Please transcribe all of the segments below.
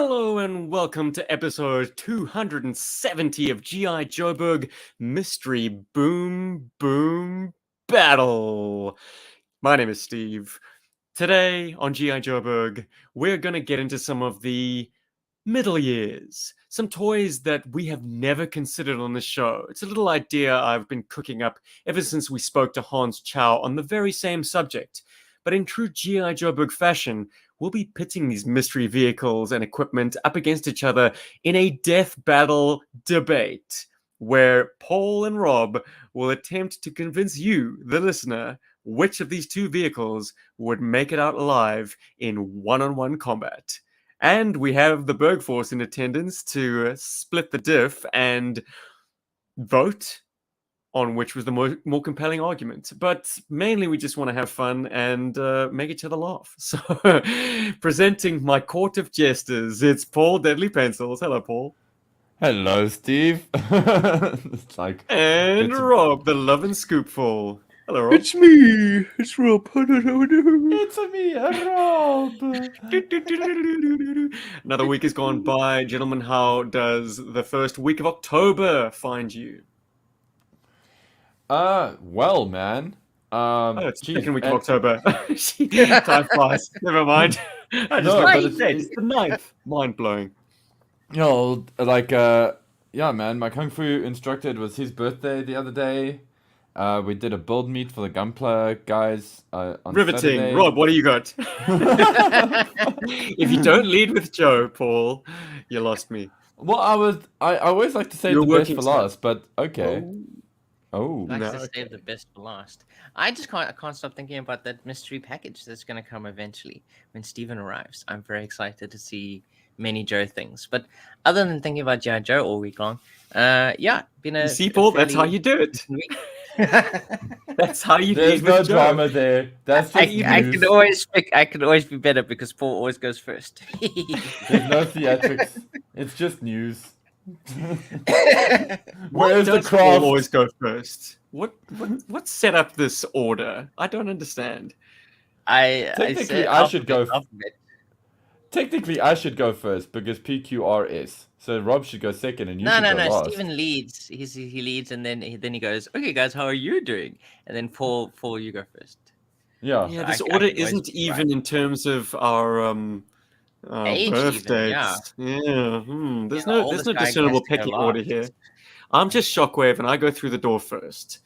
Hello and welcome to episode 270 of GI Joburg Mystery Boom Boom Battle. My name is Steve. Today on GI Joburg, we're going to get into some of the middle years, some toys that we have never considered on the show. It's a little idea I've been cooking up ever since we spoke to Hans Chow on the very same subject. But in true GI Joburg fashion, we'll be pitting these mystery vehicles and equipment up against each other in a death battle debate, where Paul and Rob will attempt to convince you, the listener, which of these two vehicles would make it out alive in one-on-one combat. And we have the Berg Force in attendance to split the diff and vote on which was the more compelling argument. But mainly we just want to have fun and make each other laugh. So presenting my court of jesters, it's Paul Deadly Pencils. Hello, Paul. Hello, Steve. It's like and Rob, the Love and Scoopful. Hello, Rob. It's me. It's Rob. It's me, Rob. Another week has gone by. Gentlemen, how does the first week of October find you? Well, man. It's the second week of October. Time flies. Never mind. I just looked at the date. It's the 9th. Mind blowing. You know, yeah, man. My kung fu instructor, it was his birthday the other day. We did a build meet for the Gunpla guys on Riveting. Saturday. Rob, what do you got? If you don't lead with Joe, Paul, you lost me. Well, I always like to save the best for last, but okay. Oh, Nice to save the best for last. I can't stop thinking about that mystery package that's going to come eventually when Steven arrives. I'm very excited to see many Joe things. But other than thinking about GI Joe all week long, yeah, been a. You see, Paul, that's how you do it. That's how you do it. There's no drama there. That's just I can always be better because Paul always goes first. There's no theatrics. It's just news. Where's the craft? Always go first. What set up this order? I don't understand. Technically, I should go. Technically, I should go first because PQRS. So Rob should go second, and you should go last. Steven leads. He leads, and then he goes, "Okay, guys, how are you doing?" And then Paul, you go first. Yeah. Yeah. This order isn't even in terms of our birthdays. There's no discernible pecking order here. I'm just Shockwave, and I go through the door first.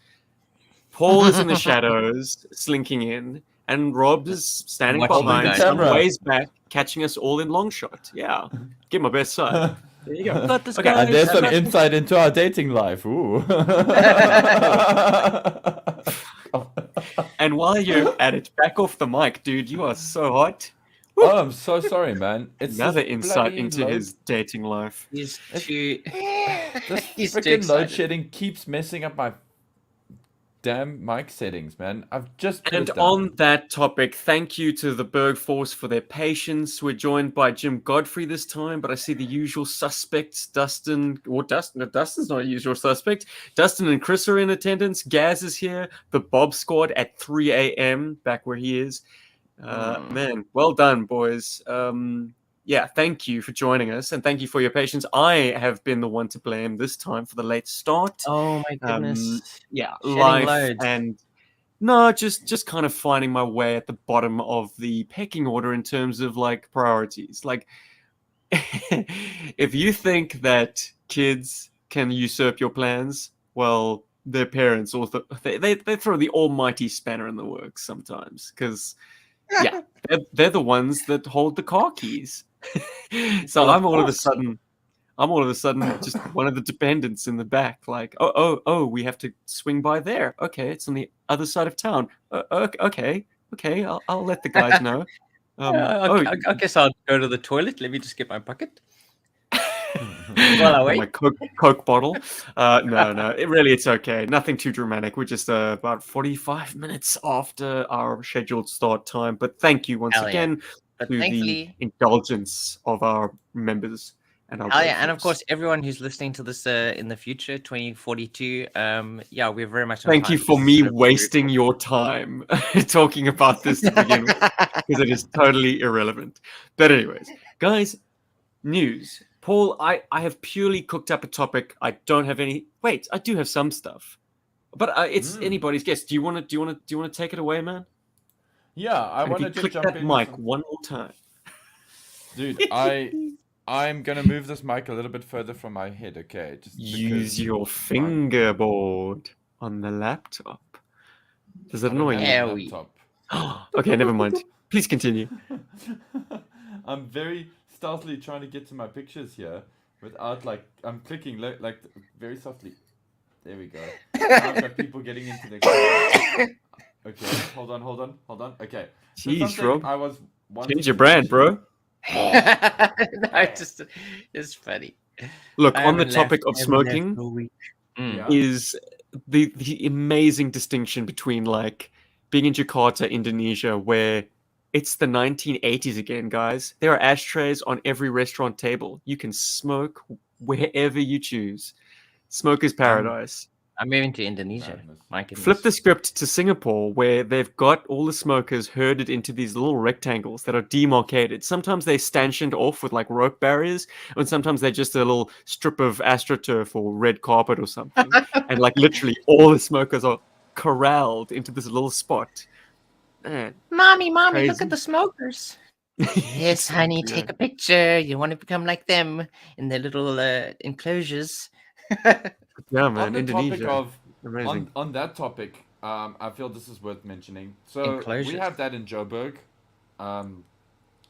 Paul is in the shadows, slinking in, and Rob is standing behind, some ways back, catching us all in long shot. Yeah, get my best side. There you go. Okay, and there's some insight into our dating life. Ooh. And while you're at it, back off the mic, dude. You are so hot. Oh, I'm so sorry, man. It's another insight into his dating life. He's too. This freaking load shedding keeps messing up my damn mic settings, man. I've just and on that topic, thank you to the Berg Force for their patience. We're joined by Jim Godfrey this time, but I see the usual suspects. Dustin's not a usual suspect. Dustin and Chris are in attendance. Gaz is here. The Bob Squad at 3 a.m. back where he is. Man, well done, boys. Yeah, thank you for joining us, and thank you for your patience. I have been the one to blame this time for the late start. Oh my goodness! Life loads. And no, just kind of finding my way at the bottom of the pecking order in terms of like priorities. Like, if you think that kids can usurp your plans, well, their parents also they throw the almighty spanner in the works sometimes because. Yeah, they're the ones that hold the car keys. So I'm all of a sudden just one of the dependents in the back. Like, oh, we have to swing by there. Okay, it's on the other side of town. Okay, I'll let the guys know. I guess I'll go to the toilet. Let me just get my bucket. While I wait. My Coke bottle. No, it's okay. Nothing too dramatic. We're just about 45 minutes after our scheduled start time. But thank you once again to the indulgence of our members and our and of course everyone who's listening to this in the future, 2042. We're very much. Thank you for me wasting your time talking about this to begin with, because it is totally irrelevant. But anyways, guys. news. Paul, I have purely cooked up a topic. I don't have any. Wait, I do have some stuff, but it's anybody's guess. Do you want to take it away, man? Yeah, I And if want you to just click jump that in. mic one more time. Dude, I'm gonna move this mic a little bit further from my head, okay? Just Use because your fingerboard on the laptop. Does it I don't annoy have you? Yeah, a we- laptop. Okay, never mind. Please continue. I'm very stealthily trying to get to my pictures here without I'm clicking like very softly. There we go. Now I've got people getting into the car. Okay, hold on. Okay. So Jeez, something Rob. I was wanting Change your to brand, mention- bro. No, it's funny. Look, I on the haven't topic left- of I haven't left smoking for a week. Mm. Yeah. is the amazing distinction between like being in Jakarta, Indonesia, where it's the 1980s again, guys. There are ashtrays on every restaurant table. You can smoke wherever you choose. Smoker's paradise. I'm moving to Indonesia. Madness. My goodness. Flip the script to Singapore, where they've got all the smokers herded into these little rectangles that are demarcated. Sometimes they're stanchioned off with like rope barriers, and sometimes they're just a little strip of astroturf or red carpet or something. And like literally all the smokers are corralled into this little spot. Man. Mommy, look Crazy. at the smokers. Yes, honey, Exactly, take a picture. You want to become like them in their little enclosures. yeah, On man. the topic Indonesia. of Amazing. on that topic, I feel this is worth mentioning. So we Enclosures. have that in Joburg.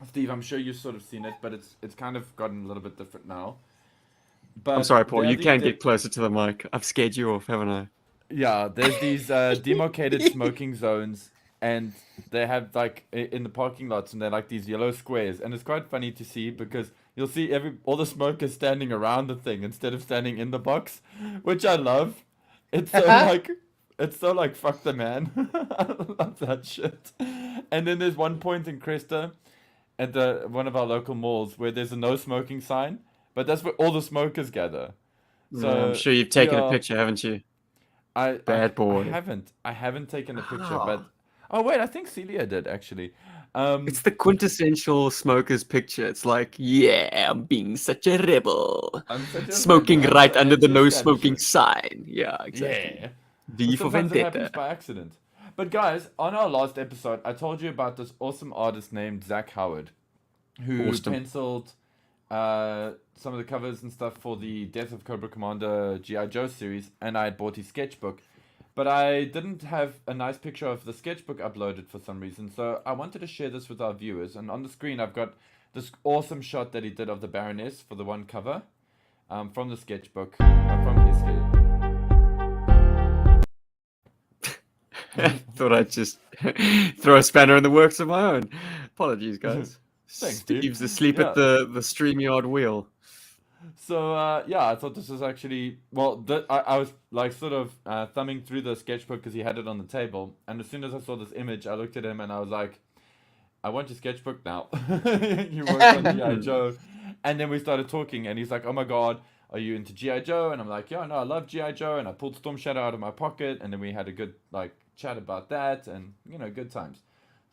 Steve, I'm sure you've sort of seen it, but it's kind of gotten a little bit different now. But I'm sorry, Paul. there are You these can de- get closer to the mic. I've scared you off, haven't I? Yeah, there's these demarcated smoking zones, and they have like in the parking lots, and they're like these yellow squares, and it's quite funny to see because you'll see all the smokers standing around the thing instead of standing in the box, which I love. It's so like fuck the man. I love that shit. And then there's one point in Cresta at one of our local malls where there's a no smoking sign, but that's where all the smokers gather. So Yeah, I'm sure you've taken a yeah. picture, haven't you? I Bad boy. I haven't taken a picture, Ah. but oh wait, I think Celia did actually. It's the quintessential smoker's picture. It's like, yeah, I'm being such a rebel. I'm such a Smoking rebel. right under the no Anti-establishment. smoking sign. Yeah, exactly. Yeah. V for Sometimes it happens Vendetta. by accident. But guys, on our last episode, I told you about this awesome artist named Zach Howard, who Awesome. penciled some of the covers and stuff for the Death of Cobra Commander GI Joe series, and I had bought his sketchbook. But I didn't have a nice picture of the sketchbook uploaded for some reason, so I wanted to share this with our viewers. And on the screen, I've got this awesome shot that he did of the Baroness for the one cover, from the sketchbook, from his Thought I'd just throw a spanner in the works of my own. Apologies, guys. Thanks, dude. Steve's asleep Yeah. at the StreamYard wheel. So yeah, I thought this was actually I was like sort of thumbing through the sketchbook because he had it on the table, and as soon as I saw this image, I looked at him and I was like, "I want your sketchbook now." You worked on GI Joe, and then we started talking, and he's like, "Oh my god, are you into GI Joe?" And I'm like, "Yeah, no, I love GI Joe," and I pulled Storm Shadow out of my pocket, and then we had a good like chat about that, and good times.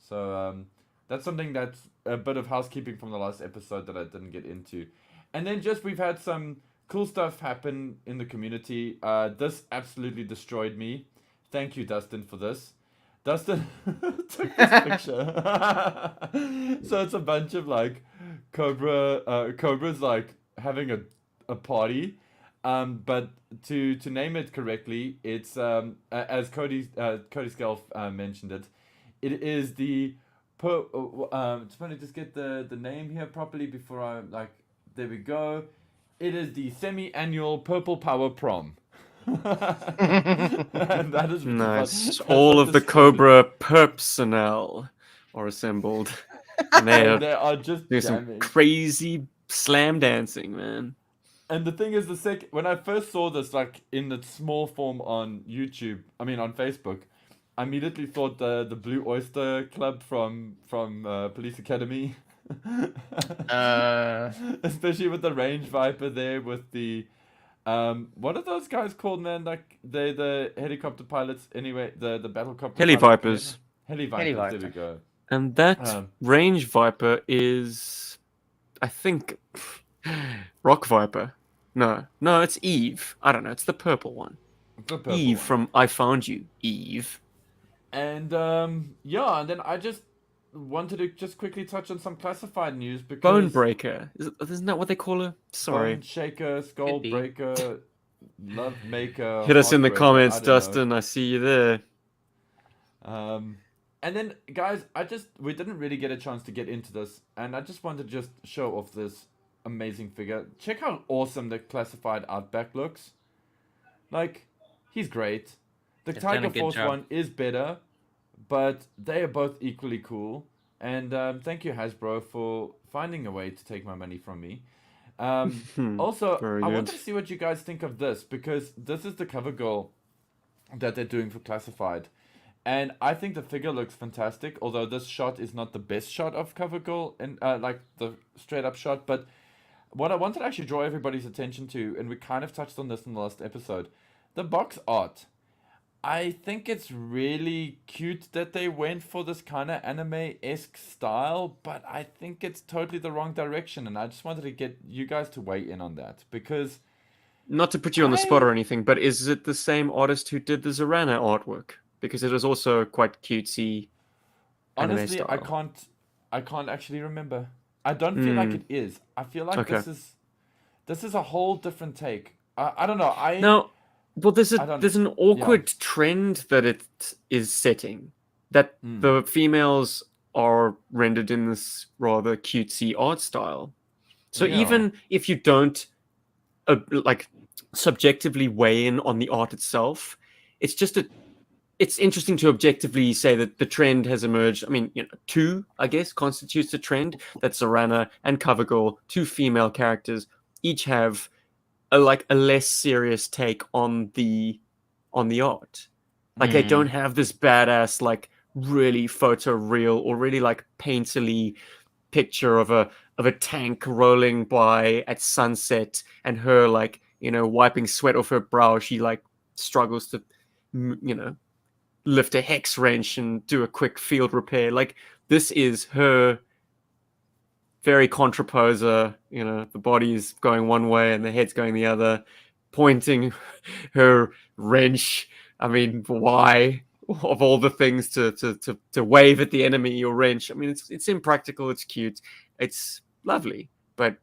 So that's something that's a bit of housekeeping from the last episode that I didn't get into. And then just we've had some cool stuff happen in the community. This absolutely destroyed me. Thank you, Dustin, for this. Dustin took this picture. So it's a bunch of like Cobras like having a party. But to name it correctly, it's as Cody Skelf mentioned it. It is the just want to just get the name here properly before I like. There we go. It is the semi-annual Purple Power Prom. And that is Nice. that's All what of the this Cobra personnel are assembled. And they are they are just doing some jamming. crazy slam dancing, man. And the thing is, when I first saw this, like in its small form on on Facebook, I immediately thought the Blue Oyster Club from Police Academy. Especially with the Range Viper there, with the what are those guys called, man? Like the helicopter pilots. Anyway, the battlecopter. Heli pilot- Vipers. Heli Vipers. There we go. And that Range Viper is, I think, Rock Viper. No, it's Eve. I don't know. It's the purple one. The purple Eve one. from I Found You. Eve. And yeah, and then I just wanted to just quickly touch on some classified news because Bonebreaker. Isn't that what they call her? Sorry. Bone Shaker, Skull Could be. Breaker, Love Maker, Hit us in the Heartbreaker, comments, I don't know. Dustin. I see you there. And then guys, we didn't really get a chance to get into this, and I just wanted to just show off this amazing figure. Check how awesome the classified Outback looks. Like, he's great. The They've done a Tiger good Force job. one is better, but they are both equally cool. And thank you, Hasbro, for finding a way to take my money from me. Also, Very I good. wanted to see what you guys think of this, because this is the cover girl that they're doing for Classified. And I think the figure looks fantastic, although this shot is not the best shot of cover girl, and like the straight up shot. But what I wanted to actually draw everybody's attention to, and we kind of touched on this in the last episode, the box art. I think it's really cute that they went for this kind of anime-esque style, but I think it's totally the wrong direction, and I just wanted to get you guys to weigh in on that, because Not to put you on the spot or I anything, but is it the same artist who did the Zorana artwork? Because it is also quite cutesy anime honestly style. I can't actually remember. I don't feel like it is. I feel like Okay. this is a whole different take. I don't know. Now, well, there's I don't. an awkward trend that it is setting, that Mm, the females are rendered in this rather cutesy art style. So yeah. even if you don't like subjectively weigh in on the art itself, it's just it's interesting to objectively say that the trend has emerged. I mean, two, I guess, constitutes a trend, that Zorana and Covergirl, two female characters, each have a less serious take on the art. Like, they don't Mm. have this badass, like, really photo real or really like painterly picture of a tank rolling by at sunset, and her, like, wiping sweat off her brow. She, like, struggles to lift a hex wrench and do a quick field repair. Like, this is her very contraposer, the body's going one way and the head's going the other, pointing her wrench. I mean, why? Of all the things to wave at the enemy, your wrench. I mean, it's impractical, it's cute, it's lovely, but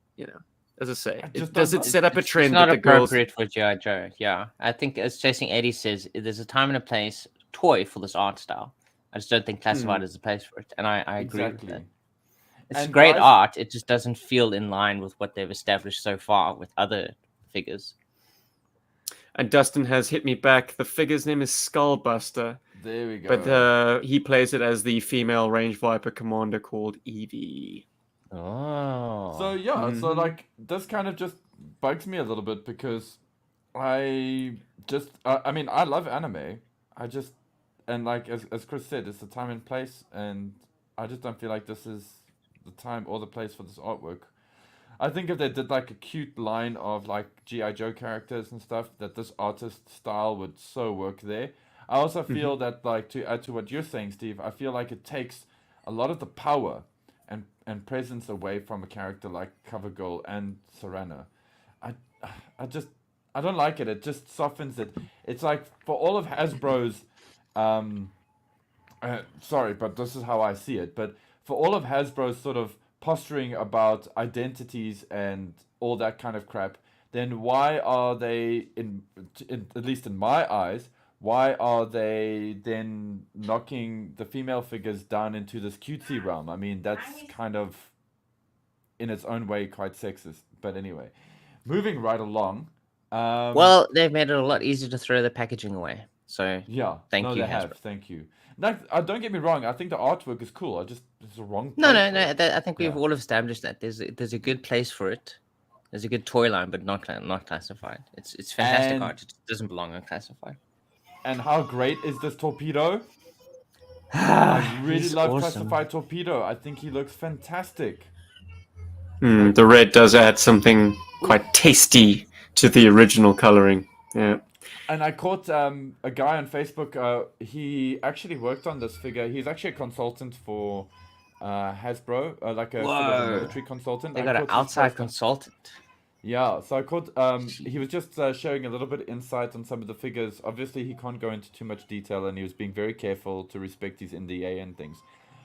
as I say, I just does don't it know. set up a It's trend not that the girls? appropriate for GI Joe. Yeah, I think as Chasing Eddie says, there's a time and a place toy for this art style. I just don't think Classified is the place for it, and I agree with that. Exactly. It's And great guys, art. It just doesn't feel in line with what they've established so far with other figures. And Dustin has hit me back. The figure's name is Skullbuster, there we go. but he plays it as the female range viper commander called Evie. Oh. So yeah, so Mhm. like this kind of just bugs me a little bit, because I mean, I love anime. And like as Chris said, it's the time and place, and I just don't feel like this is the time or the place for this artwork. I think if they did like a cute line of like GI Joe characters and stuff, that this artist style would so work there. I also feel that, like, to add to what you're saying, Steve, I feel like it takes a lot of the power and presence away from a character like Covergirl and Serena. I I don't like it. It just softens it. It's like, for all of Hasbro's sorry, but this is how I see it. But for all of Hasbro's sort of posturing about identities and all that kind of crap, then why are they, at least in my eyes, why are they then knocking the female figures down into this cutesy realm? I mean, that's kind of, in its own way, quite sexist. But anyway, moving right along. Well, they've made it a lot easier to throw the packaging away. So Yeah, thank no, you, they Hasbro. have. Thank you. Like, don't get me wrong. I think the artwork is cool. It's the wrong. No, place no, for no. it. I think we've Yeah. all established that there's a good place for it. There's a good toy line, but not classified. It's fantastic And art. It just doesn't belong on classified. and how great is this torpedo? I really He's love awesome. classified torpedo. I think he looks fantastic. The red does add something quite tasty to the original coloring. Yeah. And I caught a guy on Facebook. He actually worked on this figure. He's actually a consultant for Hasbro, like a sort of a Whoa. military consultant. They I got an caught his outside post on- consultant. Yeah, so I caught. He was just showing a little bit of insight on some of the figures. Obviously, he can't go into too much detail, and he was being very careful to respect his NDA and things.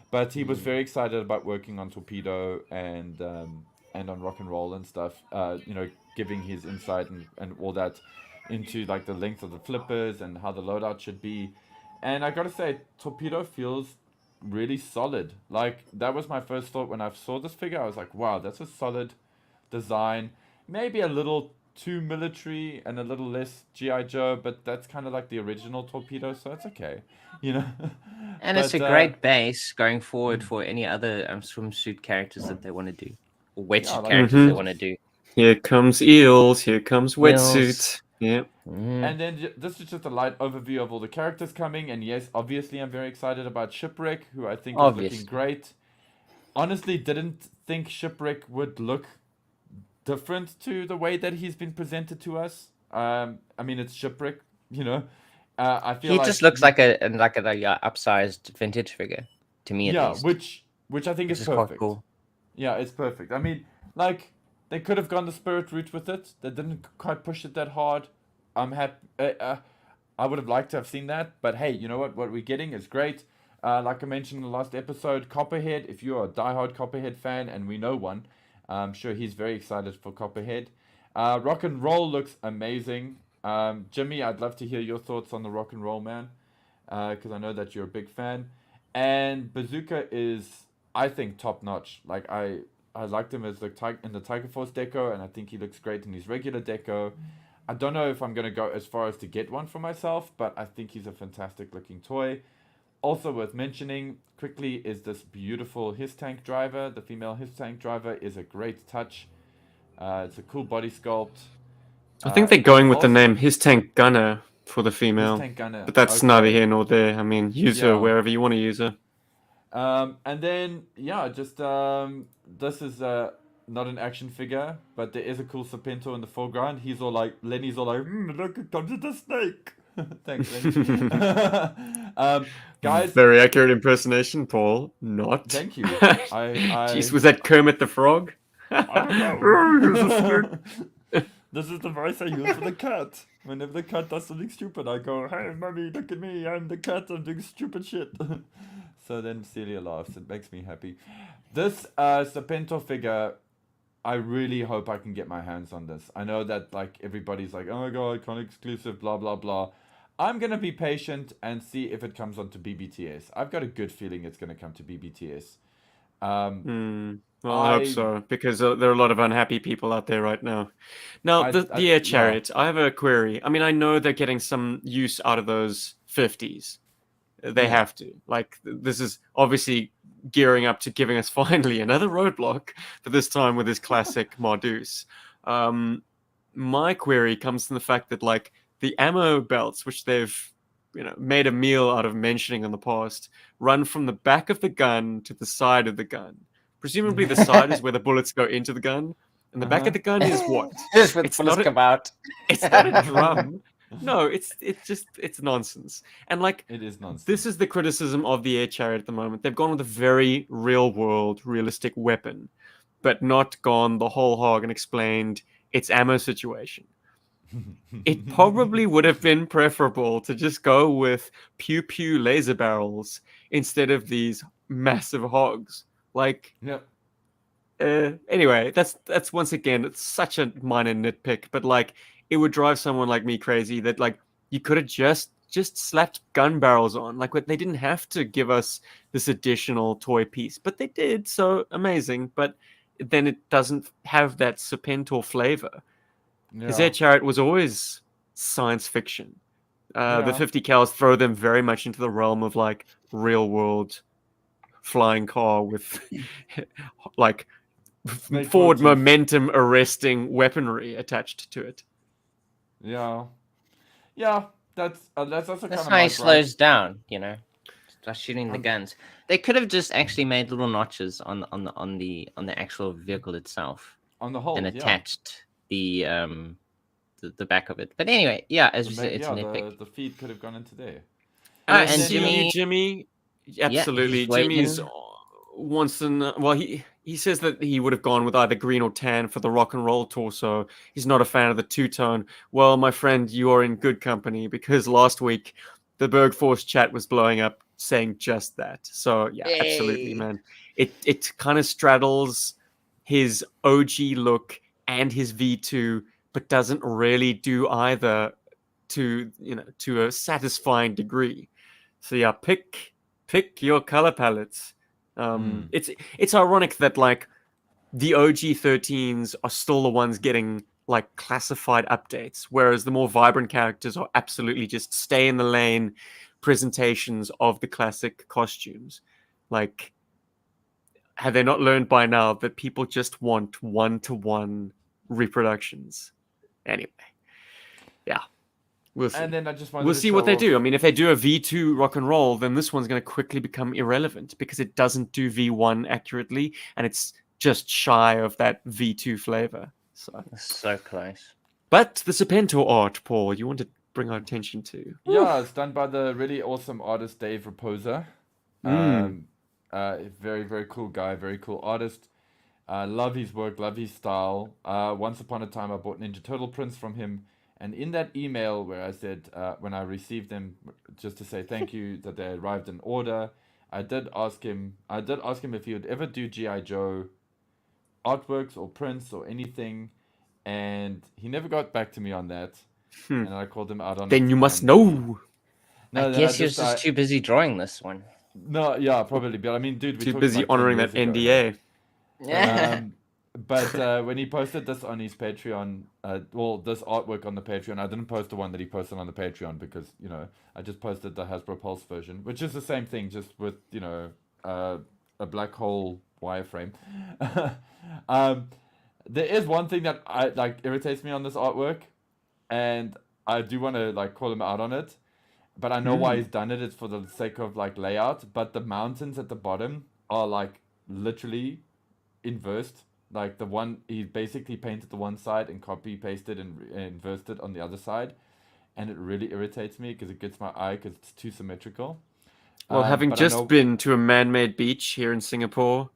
But he was very excited about working on Torpedo and on Rock and Roll and stuff. Giving his insight and all that into like the length of the flippers and how the loadout should be. And I gotta say, Torpedo feels really solid. Like that was my first thought when I saw this figure. I was like, wow, that's a solid design. Maybe a little too military and a little less GI Joe, but that's kind of like the original Torpedo, so it's okay, you know. And it's a But, great base going forward for any other swimsuit characters that they want to do, or wetsuit like- characters they want to do. Here comes eels. Here comes Eels. wetsuit. Yep. And then this is just a light overview of all the characters coming. And yes, obviously, I'm very excited about Shipwreck, who I think is Obviously. looking great. Honestly, didn't think Shipwreck would look different to the way that he's been presented to us. I mean, it's Shipwreck, you know. I feel He like just looks like a upsized vintage figure to me, at least. which I think Which is is quite perfect. cool. Yeah, it's perfect. I mean, like they could have gone the spirit route with it. They didn't quite push it that hard. I'm happy. I would have liked to have seen that, but hey, you know what? What we're getting is great. Like I mentioned in the last episode, Copperhead. If you're a diehard Copperhead fan, and we know one, I'm sure he's very excited for Copperhead. Rock and Roll looks amazing. Jimmy, I'd love to hear your thoughts on the Rock and Roll man, because I know that you're a big fan. And Bazooka is, I think, top notch. Like I liked him as in the Tiger Force deco, and I think he looks great in his regular deco. I don't know if I'm gonna go as far as to get one for myself, but I think he's a fantastic looking toy. Also worth mentioning quickly is this beautiful His Tank driver. The female His Tank driver is a great touch. It's a cool body sculpt. I think they're And going with the also- name His Tank Gunner for the His female. Tank Gunner. But that's Okay. neither here nor there. I mean, use her Yeah. wherever you want to use her. And then this is not an action figure, but there is a cool Serpento in the foreground. Lenny's all like, look, it comes with a snake. Thanks, Lenny. Guys, Very accurate impersonation, Paul. Not. thank you. Jeez, was that Kermit the Frog? This is the voice I use for the cat. Whenever the cat does something stupid, I go, "Hey, mommy, look at me! I'm the cat. I'm doing stupid shit." So then Celia laughs. It makes me happy. This Serpento figure, I really hope I can get my hands on this. I know that like everybody's like, "Oh my god, con exclusive, blah blah blah." I'm gonna be patient and see if it comes onto BBTS. I've got a good feeling it's gonna come to BBTS. Well, I hope so, because there are a lot of unhappy people out there right now. Now, the yeah. Air Chariot, I have a query. I mean, I know they're getting some use out of those 50s. They have to. Like, this is obviously gearing up to giving us finally another roadblock, but this time with his classic Mardus. My query comes from the fact that, like, the ammo belts, which they've made a meal out of mentioning in the past, run from the back of the gun to the side of the gun. Presumably the side is where the bullets go into the gun, and the back of the gun is what? Just when It's bullets not a- come out. It's not a drum. No, it's nonsense. And like, It is nonsense. this is the criticism of the Air Chariot at the moment. They've gone with a very real world, realistic weapon, but not gone the whole hog and explained its ammo situation. It probably would have been preferable to just go with pew pew laser barrels instead of these massive hogs. Like, Yep. anyway, that's once again, it's such a minor nitpick, but like, it would drive someone like me crazy that like you could have just slapped gun barrels on. Like, they didn't have to give us this additional toy piece, but they did. So amazing, but then it doesn't have that Serpentor flavor. His Air Chariot was always science fiction. The 50 cals throw them very much into the realm of like real world flying car with like forward momentum arresting weaponry attached to it. Yeah, that's also kind That's of how he my slows down, Start shooting the guns. They could have just actually made little notches on the actual vehicle itself on the whole and attached the back of it. But anyway, yeah, as you said, it's a nitpick. the feed could have gone into there. And And Jimmy, absolutely, he's waiting. Jimmy's wants to well, he says that he would have gone with either green or tan for the rock and roll torso. He's not a fan of the two-tone. Well, my friend, you are in good company because last week the Berg Force chat was blowing up saying just that. So yeah, absolutely, Yay. man. It kind of straddles his OG look and his V2, but doesn't really do either to a satisfying degree. So yeah, pick your color palettes. It's ironic that like the OG 13s are still the ones getting like classified updates, whereas the more vibrant characters are absolutely just stay in the lane presentations of the classic costumes. Like, have they not learned by now that people just want one-to-one reproductions? Anyway, yeah. We'll see. And then I just wanted We'll to see show what they off- do. I mean, if they do a V2 rock and roll, then this one's going to quickly become irrelevant because it doesn't do V1 accurately and it's just shy of that V2 flavor. So close. But the Serpentor art, Paul, you want to bring our attention to. Yeah, it's done by the really awesome artist Dave Raposa. Very, very cool guy, very cool artist. Love his work, love his style. Once upon a time, I bought Ninja Turtle prints from him. And in that email where I said, when I received them, just to say thank you that they arrived in order, I did ask him if he would ever do GI Joe artworks or prints or anything, and he never got back to me on that. And I called him out on it. Then you must know. I guess he was just too busy drawing this one. No, yeah, probably. But I mean, dude, we Too talked busy like 10 honoring that years ago, NDA. Yeah. But when he posted this on his Patreon, this artwork on the Patreon, I didn't post the one that he posted on the Patreon because, I just posted the Hasbro Pulse version, which is the same thing, just with, a black hole wireframe. There is one thing that irritates me on this artwork, and I do want to call him out on it, but I know why he's done it. It's for the sake of layout, but the mountains at the bottom are literally inversed. Like the one, he basically painted the one side and copy pasted and inversed it on the other side, and it really irritates me because it gets my eye because it's too symmetrical. Well, having but I just know- been to a man-made beach here in Singapore,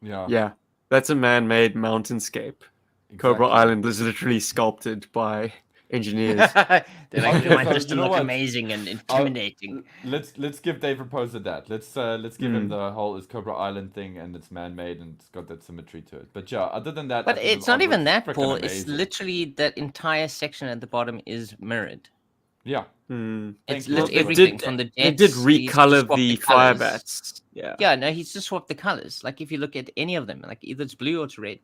yeah, that's a man-made mountainscape. Cobra exactly. Island is literally sculpted by engineers. They're like, Okay, we want so this to you know look what? amazing and intimidating. Let's give Dave Raposa that. Let's give him the whole is Cobra Island thing, and it's man-made and it's got that symmetry to it. But yeah, other than that, But I think it's the not even artwork's that, frickin' Paul. It's amazing. literally that entire section at the bottom is mirrored. Yeah. It's Thank you. lit They everything did- from the They jets. did he's just recolor swapped the colours. Firebats. Yeah. Yeah, no, he's just swapped the colors. Like if you look at any of them, like either it's blue or it's red.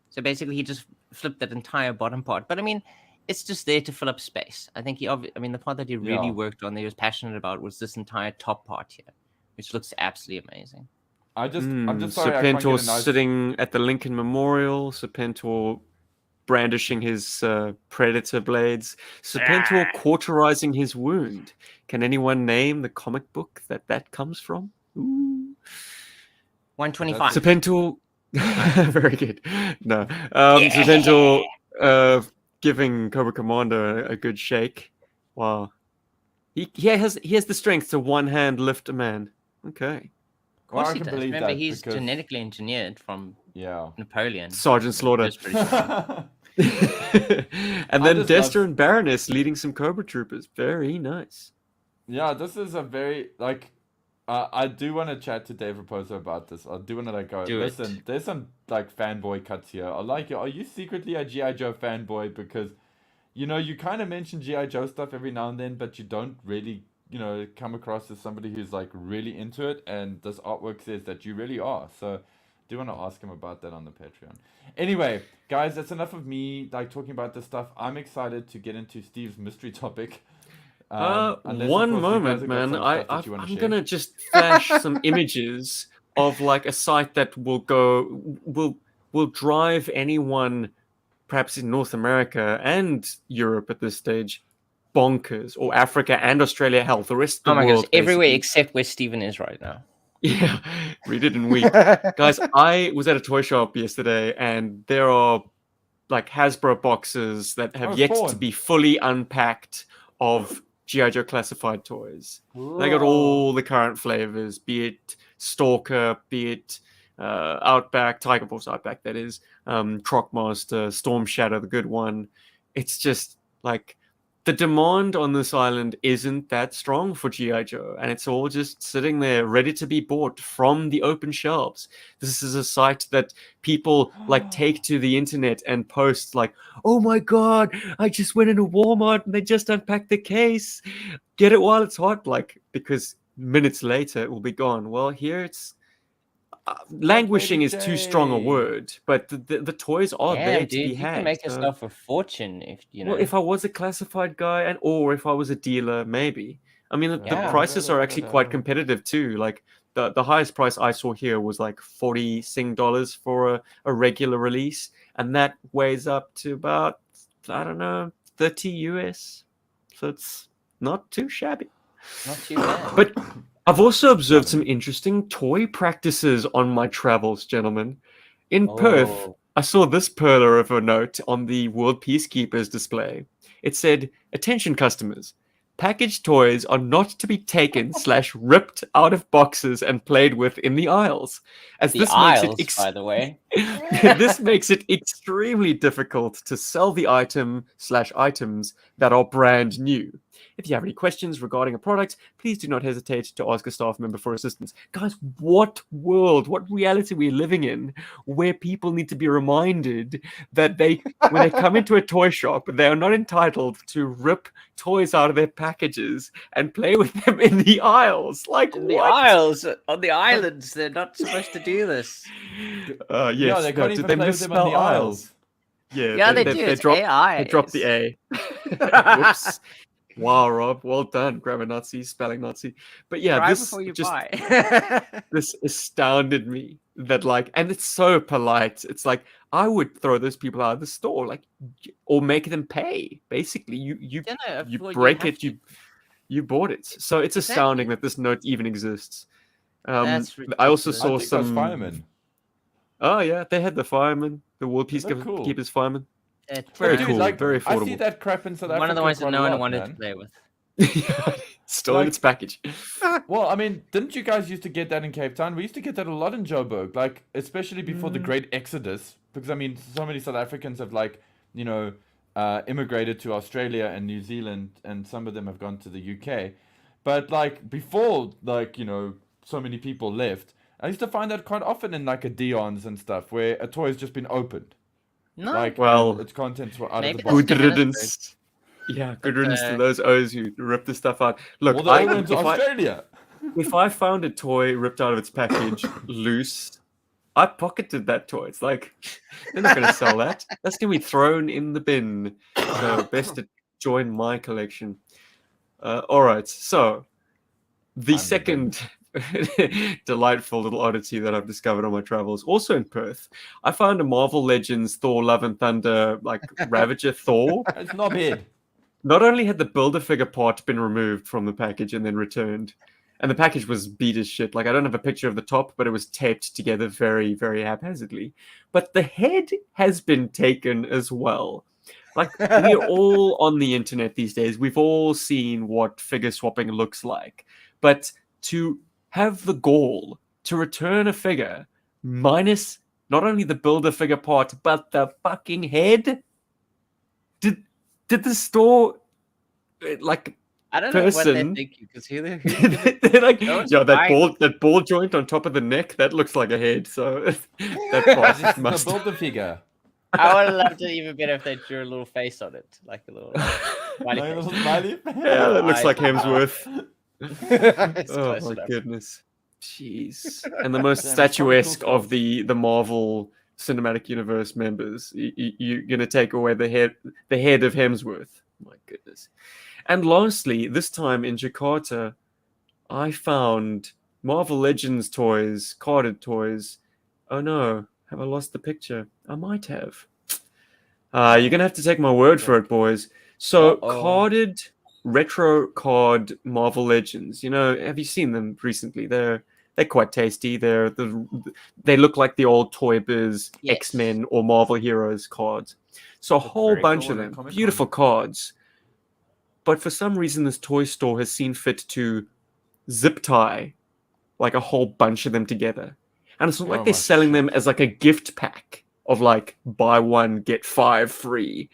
So basically, he just flipped that entire bottom part. But I mean, it's just there to fill up space. I think the part that he really Yeah. worked on, that he was passionate about, was this entire top part here, which looks absolutely amazing. I'm just sorry I can't Serpentor get a nice... sitting at the Lincoln Memorial. Serpentor brandishing his predator blades. Serpentor cauterizing his wound. Can anyone name the comic book that comes from? Ooh. 125. Serpentor. Very good. No. Serpentor giving Cobra Commander a good shake. Wow. He has the strength to one hand lift a man. Okay. Of course Well, I he can does. believe Remember, that he's because- genetically engineered from Yeah. Napoleon. Sergeant Slaughter. That's pretty strong. And I then just Dester love- and Baroness leading some Cobra Troopers. Very nice. Yeah, this is a very I do want to chat to Dave Raposa about this. I do want to go. Do it. Listen, there's some fanboy cuts here. Are you secretly a GI Joe fanboy? Because you kind of mention GI Joe stuff every now and then, but you don't really come across as somebody who's really into it. And this artwork says that you really are. So I do want to ask him about that on the Patreon. Anyway, guys, that's enough of me talking about this stuff. I'm excited to get into Steve's mystery topic. Unless, of One course, you guys moment, have got man. some stuff that you wanna I'm share. gonna just flash some images of a site that will drive anyone, perhaps in North America and Europe at this stage, bonkers, or Africa and Australia, hell, the rest of the Oh my world. gosh, everywhere basically. except where Steven is right now. Yeah, we didn't weep. Guys, I was at a toy shop yesterday, and there are Hasbro boxes that have yet to Spawn. be fully unpacked of GI Joe classified toys. They got all the current flavors, be it Stalker, be it Outback, Tiger Force Outback, that is, Crockmaster, Storm Shadow, the good one. It's just like the demand on this island isn't that strong for GI Joe, and it's all just sitting there ready to be bought from the open shelves. This is a site that people like take to the internet and post like, "Oh my god, I just went into Walmart and they just unpacked the case. Get it while it's hot," like because minutes later it will be gone. Well, here it's languishing is too strong a word, but the toys are there Damn, to be dude, you can had. make So, yourself a fortune if you know. well, if I was a classified guy, and or if I was a dealer, maybe. I mean, the Yeah. prices are actually quite competitive too. Like the highest price I saw here was like 40 Sing dollars for a regular release, and that weighs up to about, I don't know, 30 US. So it's not too shabby. Not too bad. But I've also observed some interesting toy practices on my travels, gentlemen. In Perth, Oh, I saw this perler of a note on the World Peacekeepers display. It said, "Attention customers, packaged toys are not to be taken / ripped out of boxes and played with in the aisles, as the this aisles, makes by the way. this makes it extremely difficult to sell the item / items that are brand new. If you have any questions regarding a product, please do not hesitate to ask a staff member for assistance." Guys, what world, what reality are we living in where people need to be reminded that when they come into a toy shop, they are not entitled to rip toys out of their packages and play with them in the aisles? Like, In the what? aisles, on the islands, they're not supposed to do this. Yes, Yeah, they can't even they play with them on misspell the aisles. Yeah, they do. They It's drop AI. they drop the A. Whoops. Wow, Rob, well done. Grammar Nazi, spelling Nazi. But yeah, Try this before you just buy. this astounded me that like, and it's so polite. It's like I would throw those people out of the store, like, or make them pay. Basically, you Yeah, you well, you break have it, to. you bought it. So it's astounding that this note even exists. That's I also ridiculous. I saw think those some. firemen. Oh yeah, they had the firemen, the World They look cool. Peacekeepers firemen. They're Very Dude, cool, like, very I see affordable. that crap in South Africa one of the ones that quite no a one lot, wanted man. to play with. Still in its package. Well, I mean, didn't you guys used to get that in Cape Town? We used to get that a lot in Joburg, like especially before the Great Exodus, because I mean, so many South Africans have like, you know, immigrated to Australia and New Zealand, and some of them have gone to the UK. But like before, like, you know, so many people left, I used to find that quite often in like a Dion's and stuff, where a toy has just been opened, No, like, Well, and its contents were out of maybe the that's box. good Johannesburg. riddance. Yeah, good But, riddance to those O's who rip the stuff out. Look, Well, they all went to if Australia. if I found a toy ripped out of its package loose, I pocketed that toy. It's like they're not going to sell that. That's going to be thrown in the bin. So best to join my collection. All right, so the I'm the second delightful little oddity that I've discovered on my travels, also in Perth, I found a Marvel Legends Thor: Love and Thunder like Ravager Thor. It's not bad. Not only had the Build-A-Figure part been removed from the package and then returned, and the package was beat as shit. Like, I don't have a picture of the top, but it was taped together very, very haphazardly. But the head has been taken as well. Like, we're all on the internet these days. We've all seen what figure swapping looks like. But to have the gall to return a figure minus not only the Build-A-Figure part, but the fucking head? Did the store like I don't know what they're person thinking because who they're they're like, No one's yo, buying that ball joint on top of the neck, that looks like a head. So that part This is the must Build-A-Figure. I would have loved it even better if they drew a little face on it, like a little smiley Like a face. little smiley. Yeah, that looks I- like Hemsworth. It's Oh close my enough. goodness. Jeez. And the most Damn, it's quite a cool statuesque of stuff. the Marvel Cinematic Universe members. You're gonna take away the head of Hemsworth. My goodness. And lastly, this time in Jakarta, I found Marvel Legends toys, carded toys. Oh no, have I lost the picture? I might have. You're gonna have to take my word for it, boys. So Uh-oh. carded retro card Marvel Legends. You know, have you seen them recently? They're quite tasty. They look like the old Toy Biz Yes. X-Men or Marvel Heroes cards. So a That's whole very bunch cool of in a them, Comic-Con. beautiful cards. But for some reason, this toy store has seen fit to zip tie like a whole bunch of them together. And it's not like Oh they're my selling them shit. as like a gift pack of like buy one, get 5 free.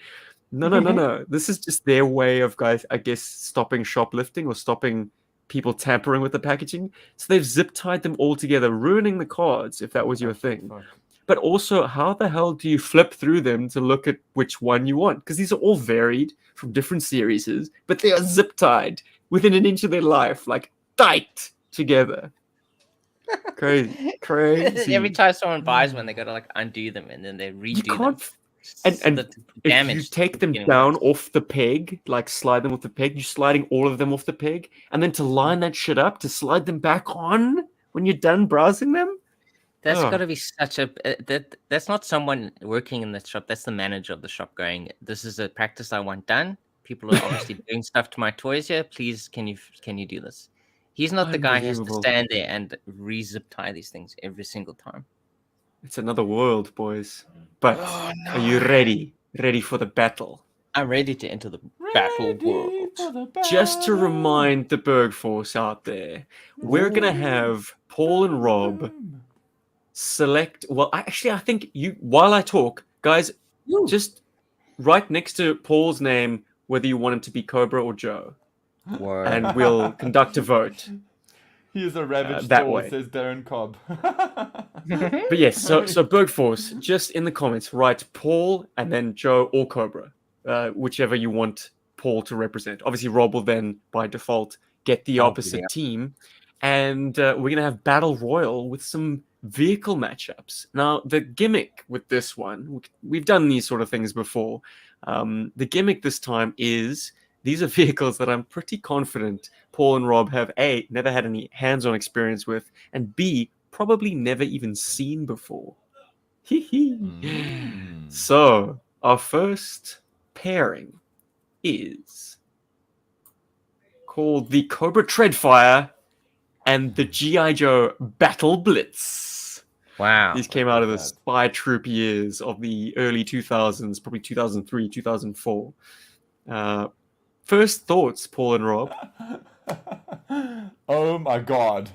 No. This is just their way of, guys, I guess, stopping shoplifting or stopping people tampering with the packaging. So they've zip tied them all together, ruining the cards if that was your Oh, thing. fuck. But also, how the hell do you flip through them to look at which one you want? Because these are all varied from different series, but they are zip tied within an inch of their life, like tight together. Crazy. Every time someone buys one, they got to like undo them and then they You redo them. can't. And The if you damage take them getting down worse. off the peg, like slide them off the peg, you're sliding all of them off the peg, and then to line that shit up to slide them back on when you're done browsing them. That's Ugh. got to be such a that's not someone working in the shop. That's the manager of the shop going, "This is a practice I want done. People are obviously doing stuff to my toys here. Please, can you do this?" He's not the guy who has to Unbelievable. stand there and re-zip tie these things every single time. It's another world, boys. But Oh are you no! ready? Ready for the battle? I'm ready to enter the battle Ready world. for the Just to battle. remind the Berg Force out there, we're gonna have Paul and Rob select. Well, actually, I think you. While I talk, guys, Woo. just right next to Paul's name whether you want him to be Cobra or Joe, Word. and we'll conduct a vote He is a ravaged that door, way. says Darren Cobb. But yes, so Berg Force, just in the comments, write Paul and then Joe or Cobra, whichever you want Paul to represent. Obviously, Rob will then, by default, get the I'll be opposite there. team. And we're going to have Battle Royal with some vehicle matchups. Now, the gimmick with this one, we've done these sort of things before. The gimmick this time is these are vehicles that I'm pretty confident Paul and Rob have A, never had any hands-on experience with, and B, probably never even seen before. So, our first pairing is called the Cobra Treadfire and the GI Joe Battle Blitz. Wow. These came out of the spy troop years of the early 2000s, probably 2003, 2004. First thoughts, Paul and Rob? Oh my god.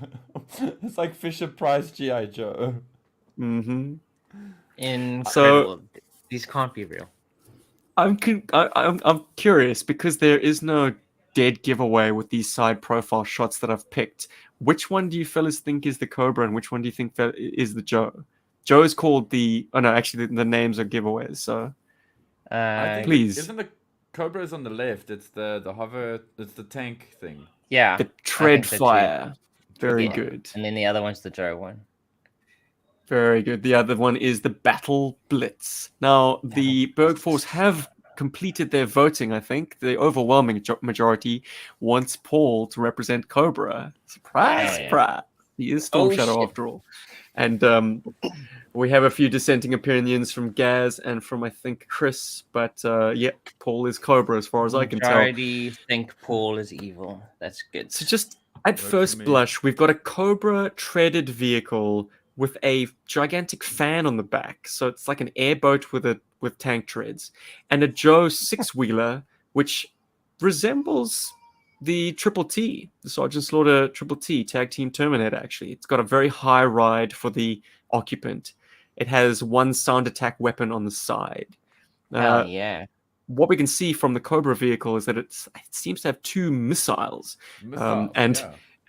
It's like Fisher Price GI Joe. Mm-hmm. Incredible. These can't be real. I'm curious because there is no dead giveaway with these side profile shots that I've picked. Which one do you fellas think is the Cobra, and which one do you think is the Joe? Joe is called the. Oh no, actually the names are giveaways. So I think please, isn't the Cobra is on the left? It's the hover. It's the tank thing. Yeah. the I Tread think so too. Fire. Very Yeah. good. And then the other one's the Joe one. Very good. The other one is the Battle Blitz. Now, the Berg Force have completed their voting, I think. The overwhelming majority wants Paul to represent Cobra. Surprise, Yeah. surprise. He is Storm Oh, Shadow shit. after all. And we have a few dissenting opinions from Gaz and from, I think, Chris. But yeah, Paul is Cobra as far as I can tell. Majority think Paul is evil. That's good. So just at Works for first me. blush, we've got a Cobra treaded vehicle with a gigantic fan on the back. So it's like an airboat with tank treads. And a Joe six-wheeler, which resembles the Triple T, the Sergeant Slaughter Triple T Tag Team Terminator, actually. It's got a very high ride for the occupant. It has one sound attack weapon on the side. Hell yeah. What we can see from the Cobra vehicle is that it seems to have two missiles.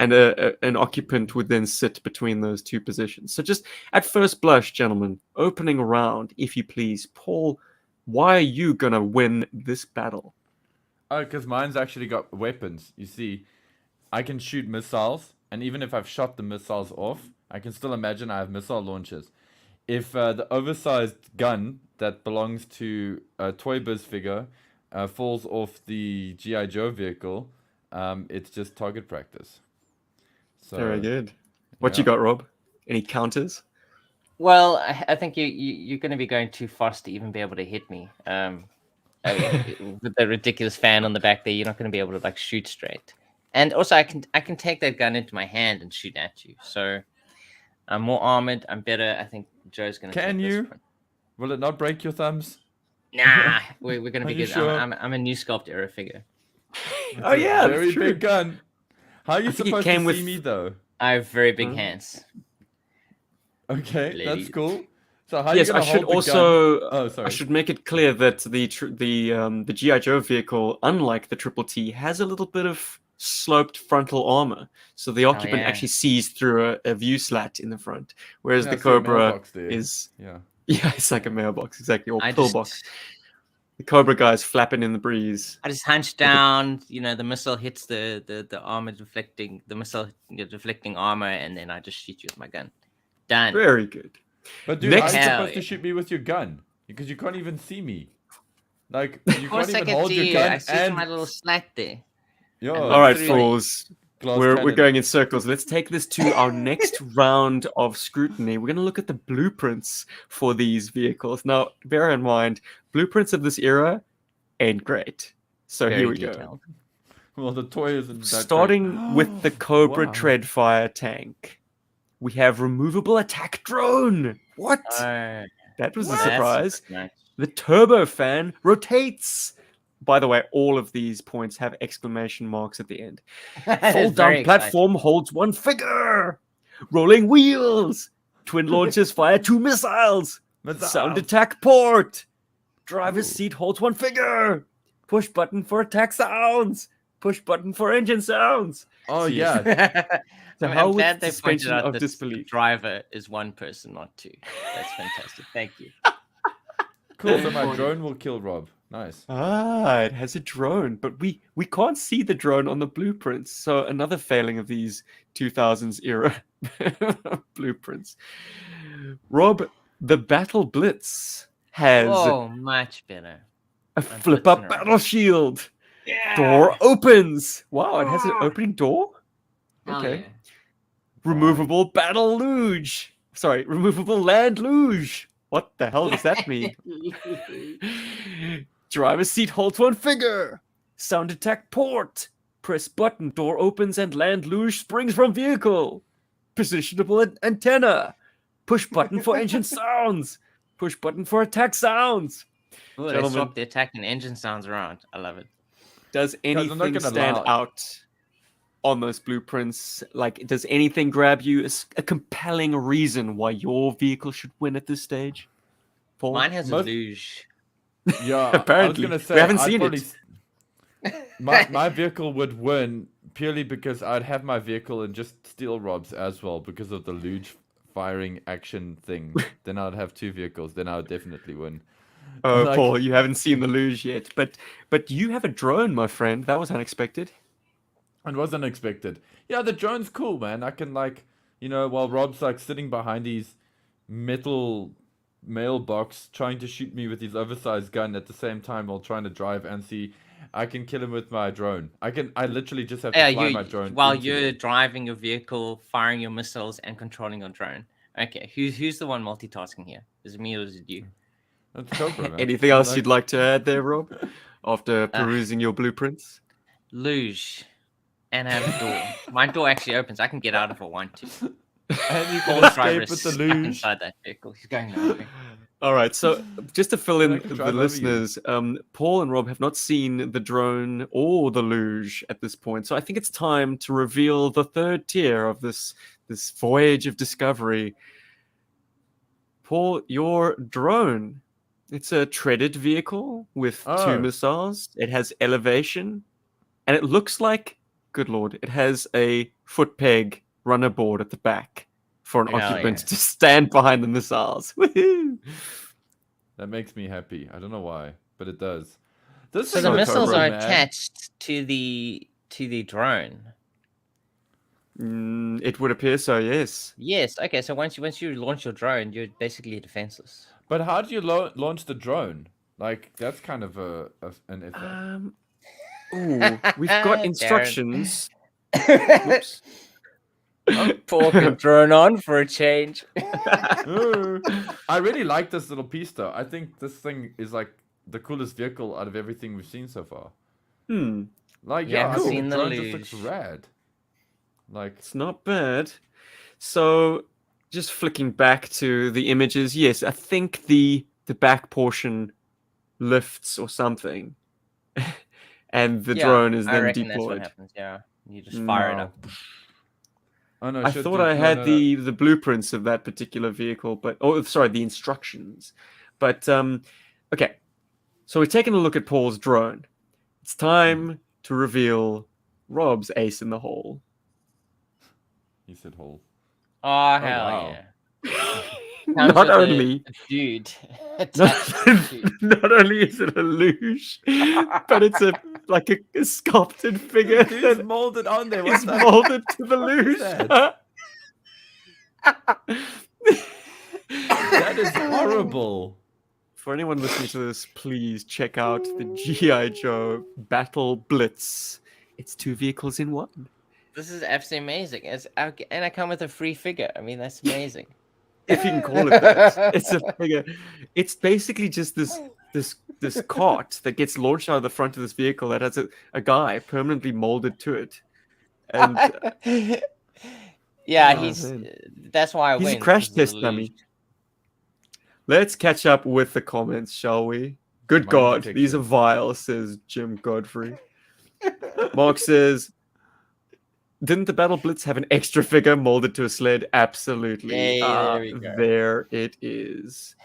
And an occupant would then sit between those two positions. So just at first blush, gentlemen, opening round, if you please. Paul, why are you going to win this battle? Oh, because mine's actually got weapons. You see, I can shoot missiles, and even if I've shot the missiles off, I can still imagine I have missile launchers. If the oversized gun that belongs to a Toy Biz figure falls off the GI Joe vehicle, it's just target practice. So, Very good. What you got, Rob? Any counters? Well, I think you're going to be going too fast to even be able to hit me. I mean, with the ridiculous fan on the back there, you're not going to be able to like shoot straight. And also, I can take that gun into my hand and shoot at you. So I'm more armored. I'm better. I think Joe's going to. Can take you? This one. Will it not break your thumbs? Nah, we're going to be Are you good. sure? I'm a new sculpt era figure. Oh yeah, Very that's true. big gun. How are you I think it supposed came to with- see me though? I have very big hands. Okay, that's Ladies. cool. So how are Yes, you I gonna should hold the also gun? Oh, I sorry. should make it clear that the GI Joe vehicle, unlike the Triple T, has a little bit of sloped frontal armor, so the occupant yeah. actually sees through a view slat in the front, whereas Yeah, the I see a Cobra mailbox there. is Yeah. yeah, it's like a mailbox exactly, or I pillbox. The Cobra guy's flapping in the breeze. just hunch down. The missile hits the armor deflecting deflecting armor, and then I just shoot you with my gun. Done. Very good. But dude, Next- how are you Hell supposed to yeah. shoot me with your gun? Because you can't even see me. Like you Of course, can't I even can hold your see you. gun I see and my little slat there. yo. All right, three. fools. Glass We're cannon. going in circles. Let's take this to our next round of scrutiny. We're going to look at the blueprints for these vehicles. Now, bear in mind, blueprints of this era ain't great. So Very here we detailed. Well, the toy isn't that Starting great. with the Cobra Wow. Treadfire tank, we have removable attack drone. What? Oh, That was a that's surprise. nice. The turbofan rotates. By the way, all of these points have exclamation marks at the end. That Fall is very down platform holds one figure. Rolling wheels. Twin launchers fire 2 missiles. Sound attack port. Driver's Ooh. seat holds one figure. Push button for attack sounds. Push button for engine sounds. Oh So, yes. yeah. So I'm how glad with they pointed suspension out of that disbelief? the driver is one person, not two. That's fantastic. Thank you. Cool. So my drone will kill Rob. Nice. Ah, it has a drone, but we can't see the drone on the blueprints. So another failing of these 2000s era blueprints. Rob, the Battle Blitz has Oh, much better. a I'm flip-up blitzing battle around. shield. Yeah. Door opens. Wow, it has an opening door. Hell Okay. yeah. Removable battle luge. Sorry, removable land luge. What the hell does that mean? Driver's seat holds one figure. Sound attack port. Press button, door opens and land luge springs from vehicle. Positionable antenna. Push button for engine sounds. Push button for attack sounds. Ooh, they Gentlemen, swapped the attack and engine sounds around. I love it. does I'm not anything gonna stand lie. out on those blueprints? Like, does anything grab you as a compelling reason why your vehicle should win at this stage? Paul? Mine has a Most- luge. Yeah. Apparently. I was gonna say We haven't I'd seen probably it. my vehicle would win purely because I'd have my vehicle and just steal Rob's as well because of the luge firing action thing. Then I'd have 2 vehicles. Then I would definitely win. Oh, Like- Paul, you haven't seen the luge yet, but you have a drone, my friend. That was unexpected. It wasn't expected. Yeah, the drone's cool, man. I can while Rob's like sitting behind his metal mailbox trying to shoot me with his oversized gun at the same time while trying to drive and see, I can kill him with my drone. I literally just have to Yeah, fly my drone while into you're him. driving your vehicle, firing your missiles, and controlling your drone. Okay, who's the one multitasking here? Is it me or is it you? That's Cobra, man. Anything else you'd like to add there, Rob? After Ah. perusing your blueprints? Luge. And I have a door. My door actually opens. I can get out if I want to. And you Paul's can driver escape is with the stuck luge. inside that vehicle. He's going nowhere. All right, so just to fill Then in I can the drive over you. listeners, Paul and Rob have not seen the drone or the luge at this point, so I think it's time to reveal the third tier of this voyage of discovery. Paul, your drone. It's a treaded vehicle with 2 Oh. missiles. It has elevation, and it looks like, good lord, it has a foot peg runner board at the back for an Hell occupant yeah. to stand behind the missiles. Woohoo! That makes me happy. I don't know why, but it does. This So thing the looks missiles cool, are man. attached to the drone. It would appear so, yes. Yes. Okay. So once you launch your drone, you're basically defenseless. But how do you launch the drone? Like that's kind of an effect. We've got Darren. instructions. Oops. Paul can drone on for a change. I really like this little piece though. I think this thing is like the coolest vehicle out of everything we've seen so far. Like You yeah, I haven't think seen the the drone just looks luge. rad. Like It's not bad. So, just flicking back to the images, yes, I think the back portion lifts or something, and the drone is I then reckon that's what deployed. happens. Yeah, you just fire it wow. up. Oh no, I shit, thought dude. I No, had no, no. the blueprints of that particular vehicle, but sorry, the instructions. But okay. So we're taking a look at Paul's drone. It's time to reveal Rob's ace in the hole. He said hole. Oh, Oh hell wow. yeah. Comes Not with only a dude not, attached to the dude. not only is it a luge, but it's like a sculpted figure This dude's that molded on there. What is the molded to the fuck is luge. that? That is horrible. For anyone listening to this, please check out the GI Joe Battle Blitz. It's 2 vehicles in 1. This is absolutely amazing. And I come with a free figure. I mean, that's amazing. If you can call it that. It's a figure. It's basically just this cart that gets launched out of the front of this vehicle that has a guy permanently molded to it. And Yeah, oh, man. that's why I He's a win. crash 'cause it's a test dummy. luge. Let's catch up with the comments, shall we? Good My God, these are detection. vile, says Jim Godfrey. Mark says, didn't the Battle Blitz have an extra figure molded to a sled? Absolutely. Hey, there we go. There it is.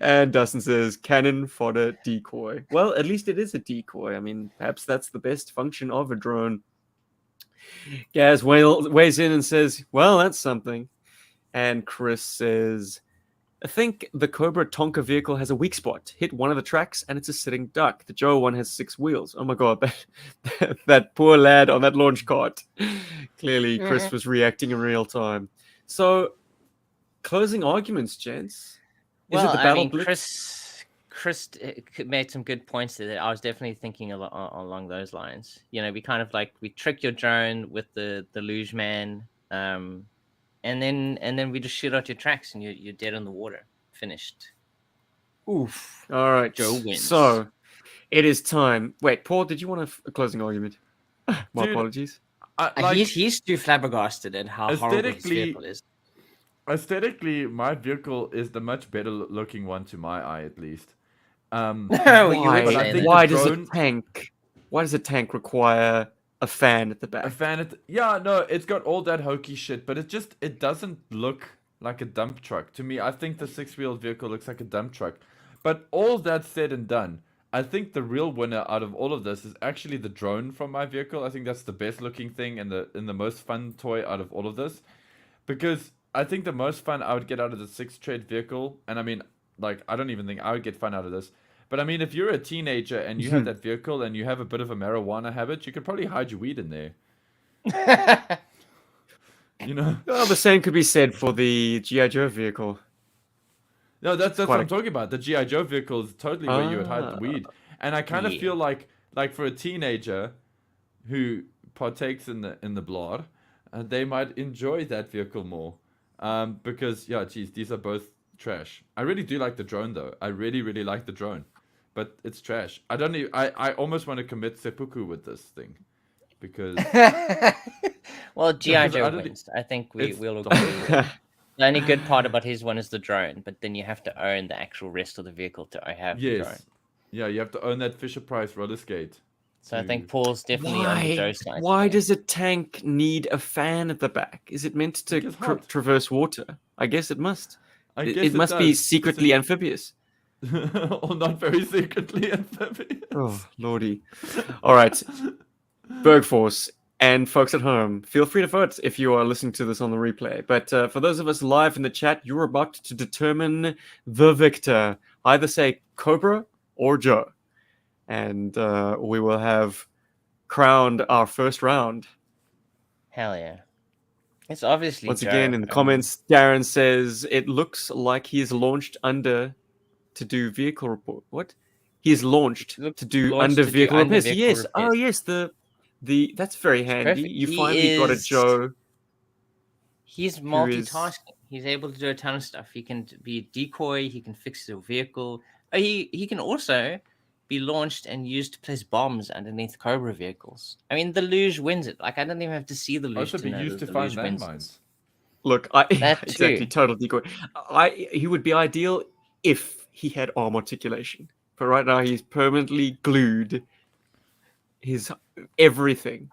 And Dustin says, cannon fodder decoy. Well, at least it is a decoy. I mean, perhaps that's the best function of a drone. Gaz weighs in and says, well, that's something. And Chris says, I think the Cobra Tonka vehicle has a weak spot. Hit one of the tracks and it's a sitting duck. The Joe one has 6 wheels. Oh my God, that poor lad on that launch cart. Clearly, Chris was reacting in real time. So, closing arguments, gents. Is it the Battle Blitz? Chris made some good points there. I was definitely thinking along those lines. You know, we kind of like we trick your drone with the luge man, and then we just shoot out your tracks and you're dead in the water. Finished. Oof. All right. Joe wins. So, it is time. Wait, Paul, did you want a closing argument? My Dude, apologies. He's too flabbergasted at how horrible his vehicle is. Aesthetically, my vehicle is the much better looking one to my eye, at least. Why does a tank? Why does a tank require a fan at the back? A fan at yeah, no, it's got all that hokey shit, but it doesn't look like a dump truck to me. I think the 6-wheeled vehicle looks like a dump truck. But all that said and done, I think the real winner out of all of this is actually the drone from my vehicle. I think that's the best looking thing and the most fun toy out of all of this, because I think the most fun I would get out of the 6-tread vehicle, and I mean, like, I don't even think I would get fun out of this. But I mean, if you're a teenager and you have that vehicle and you have a bit of a marijuana habit, you could probably hide your weed in there. You know? Well, the same could be said for the GI Joe vehicle. No, that's what I'm talking about. The GI Joe vehicle is totally where you would hide the weed. And I kind of feel like for a teenager who partakes in the blood, they might enjoy that vehicle more. Because yeah, geez, these are both trash. I really do like the drone though. I really, really like the drone. But it's trash. I almost want to commit seppuku with this thing. Because well, GI Joe wins. I think we'll agree with that. The only good part about his one is the drone, but then you have to own the actual rest of the vehicle to have the drone. Yeah, you have to own that Fisher-Price roller skate. So I think Paul's definitely on the Joe side. Why does a tank need a fan at the back? Is it meant to traverse water? I guess it must. It must be secretly amphibious. Or not very secretly amphibious. Oh, lordy. All right. Bergforce and folks at home, feel free to vote if you are listening to this on the replay. But for those of us live in the chat, you're about to determine the victor. Either say Cobra or Joe. And we will have crowned our first round. Hell yeah. It's obviously Once Joe. again, in the comments, Darren says, it looks like he is launched under to do vehicle report. What? He is launched to do under vehicle repairs. Yes. Oh, yes. The that's very handy. Perfect. You finally got a Joe. He's multitasking. He's able to do a ton of stuff. He can be a decoy. He can fix your vehicle. He can also be launched and used to place bombs underneath Cobra vehicles. I mean, the luge wins it. Like, I don't even have to see the luge also be used to find landmines. Look, exactly, total decoy. He would be ideal if he had arm articulation. But right now, he's permanently glued his everything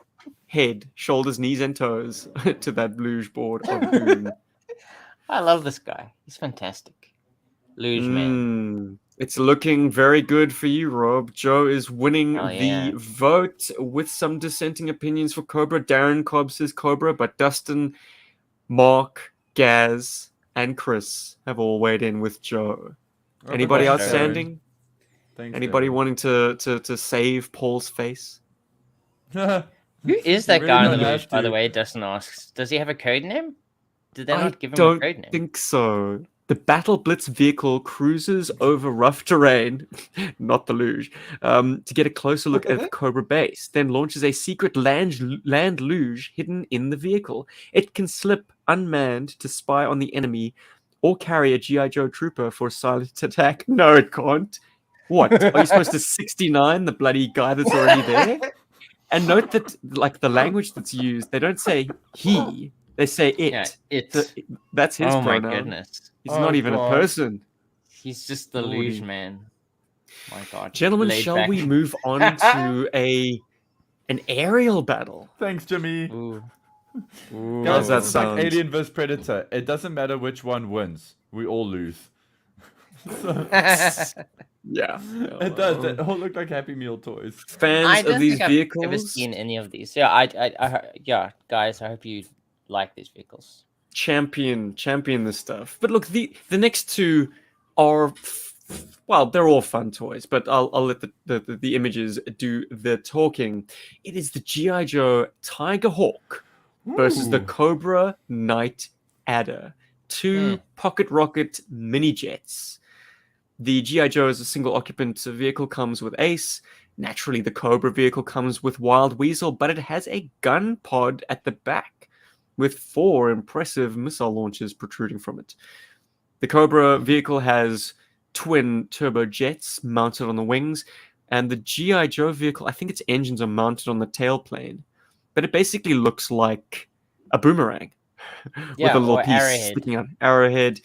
head, shoulders, knees, and toes to that luge board of doom. I love this guy. He's fantastic. Luge man. It's looking very good for you, Rob. Joe is winning Oh, the yeah. vote with some dissenting opinions for Cobra. Darren Cobb says Cobra, but Dustin, Mark, Gaz, and Chris have all weighed in with Joe. Anybody Thanks, outstanding? Thanks, Anybody Darren. wanting to save Paul's face? Who is You that really guy on the don't luge, have by the to. way? Dustin asks. Does he have a code name? Did they I not give him a don't code name? think so. The Battle Blitz vehicle cruises over rough terrain, not the luge, to get a closer look at the Cobra base, then launches a secret land luge hidden in the vehicle. It can slip unmanned to spy on the enemy or carry a GI Joe trooper for a silent attack. No, it can't. What? Are you supposed to 69 the bloody guy that's already there? And note that, like, the language that's used, they don't say he, they say it. Yeah, it. So that's his Oh my pronoun. goodness. He's Oh, not even a God. person. He's just the Lordy. luge man. My God. Gentlemen, Laid shall back. we move on to an aerial battle? Thanks, Jimmy. Ooh. Guys, that this is like sound? Alien vs Predator. It doesn't matter which one wins. We all lose. So, Yeah. it does. They all look like Happy Meal toys. Fans I of don't these think vehicles, I've ever seen any of these. Yeah, yeah, guys, I hope you like these vehicles. champion this stuff. But look, the next two are well, they're all fun toys, but I'll let the images do the talking. It is the GI Joe Tiger Hawk versus the Ooh. Cobra Knight Adder, two pocket rocket mini jets. The GI Joe as a single occupant vehicle comes with Ace. Naturally, the Cobra vehicle comes with Wild Weasel, but it has a gun pod at the back with 4 impressive missile launchers protruding from it. The Cobra vehicle has twin turbojets mounted on the wings, and the GI Joe vehicle, I think its engines are mounted on the tailplane, but it basically looks like a boomerang. Yeah, with a little or piece arrowhead. sticking out. Arrowhead.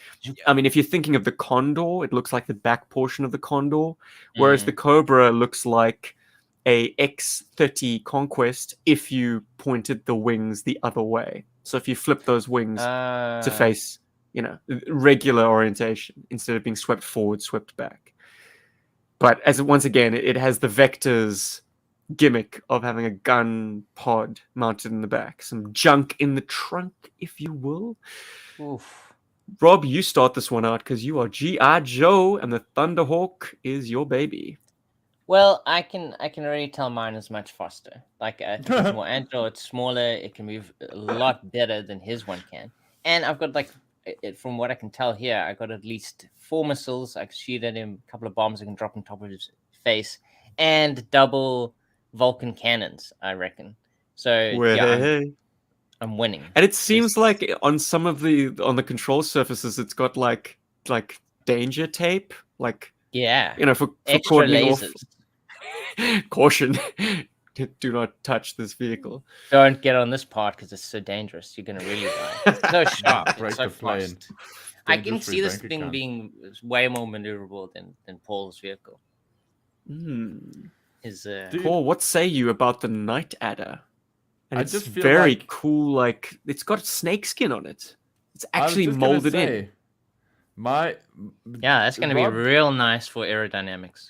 I mean, if you're thinking of the Condor, it looks like the back portion of the Condor, whereas the Cobra looks like a X-30 Conquest if you pointed the wings the other way. So if you flip those wings to face, regular orientation instead of being swept forward, swept back. But once again, it has the Vector's gimmick of having a gun pod mounted in the back, some junk in the trunk, if you will. Oof. Rob, you start this one out because you are GI Joe, and the Thunderhawk is your baby. Well, I can already tell mine is much faster. Like I think it's more agile, it's smaller, it can move a lot better than his one can. And I've got from what I can tell here, I got at least 4 missiles. I can shoot at him, a couple of bombs I can drop on top of his face, and double Vulcan cannons, I reckon. So I'm winning. And it seems like on some of on the control surfaces, it's got like danger tape, for extra cordoning lasers. off. Caution. Do not touch this vehicle. Don't get on this part because it's so dangerous. You're gonna really die. It's so sharp. Break It's so the plane. fast. I can Dangerous for see your this bank thing account. being way more maneuverable than Paul's vehicle. Dude, Paul, what say you about the Night Adder? And I it's just feel very like- cool. It's got snake skin on it. It's I was actually just gonna molded in. say, My Yeah, that's gonna be Rob- real nice for aerodynamics.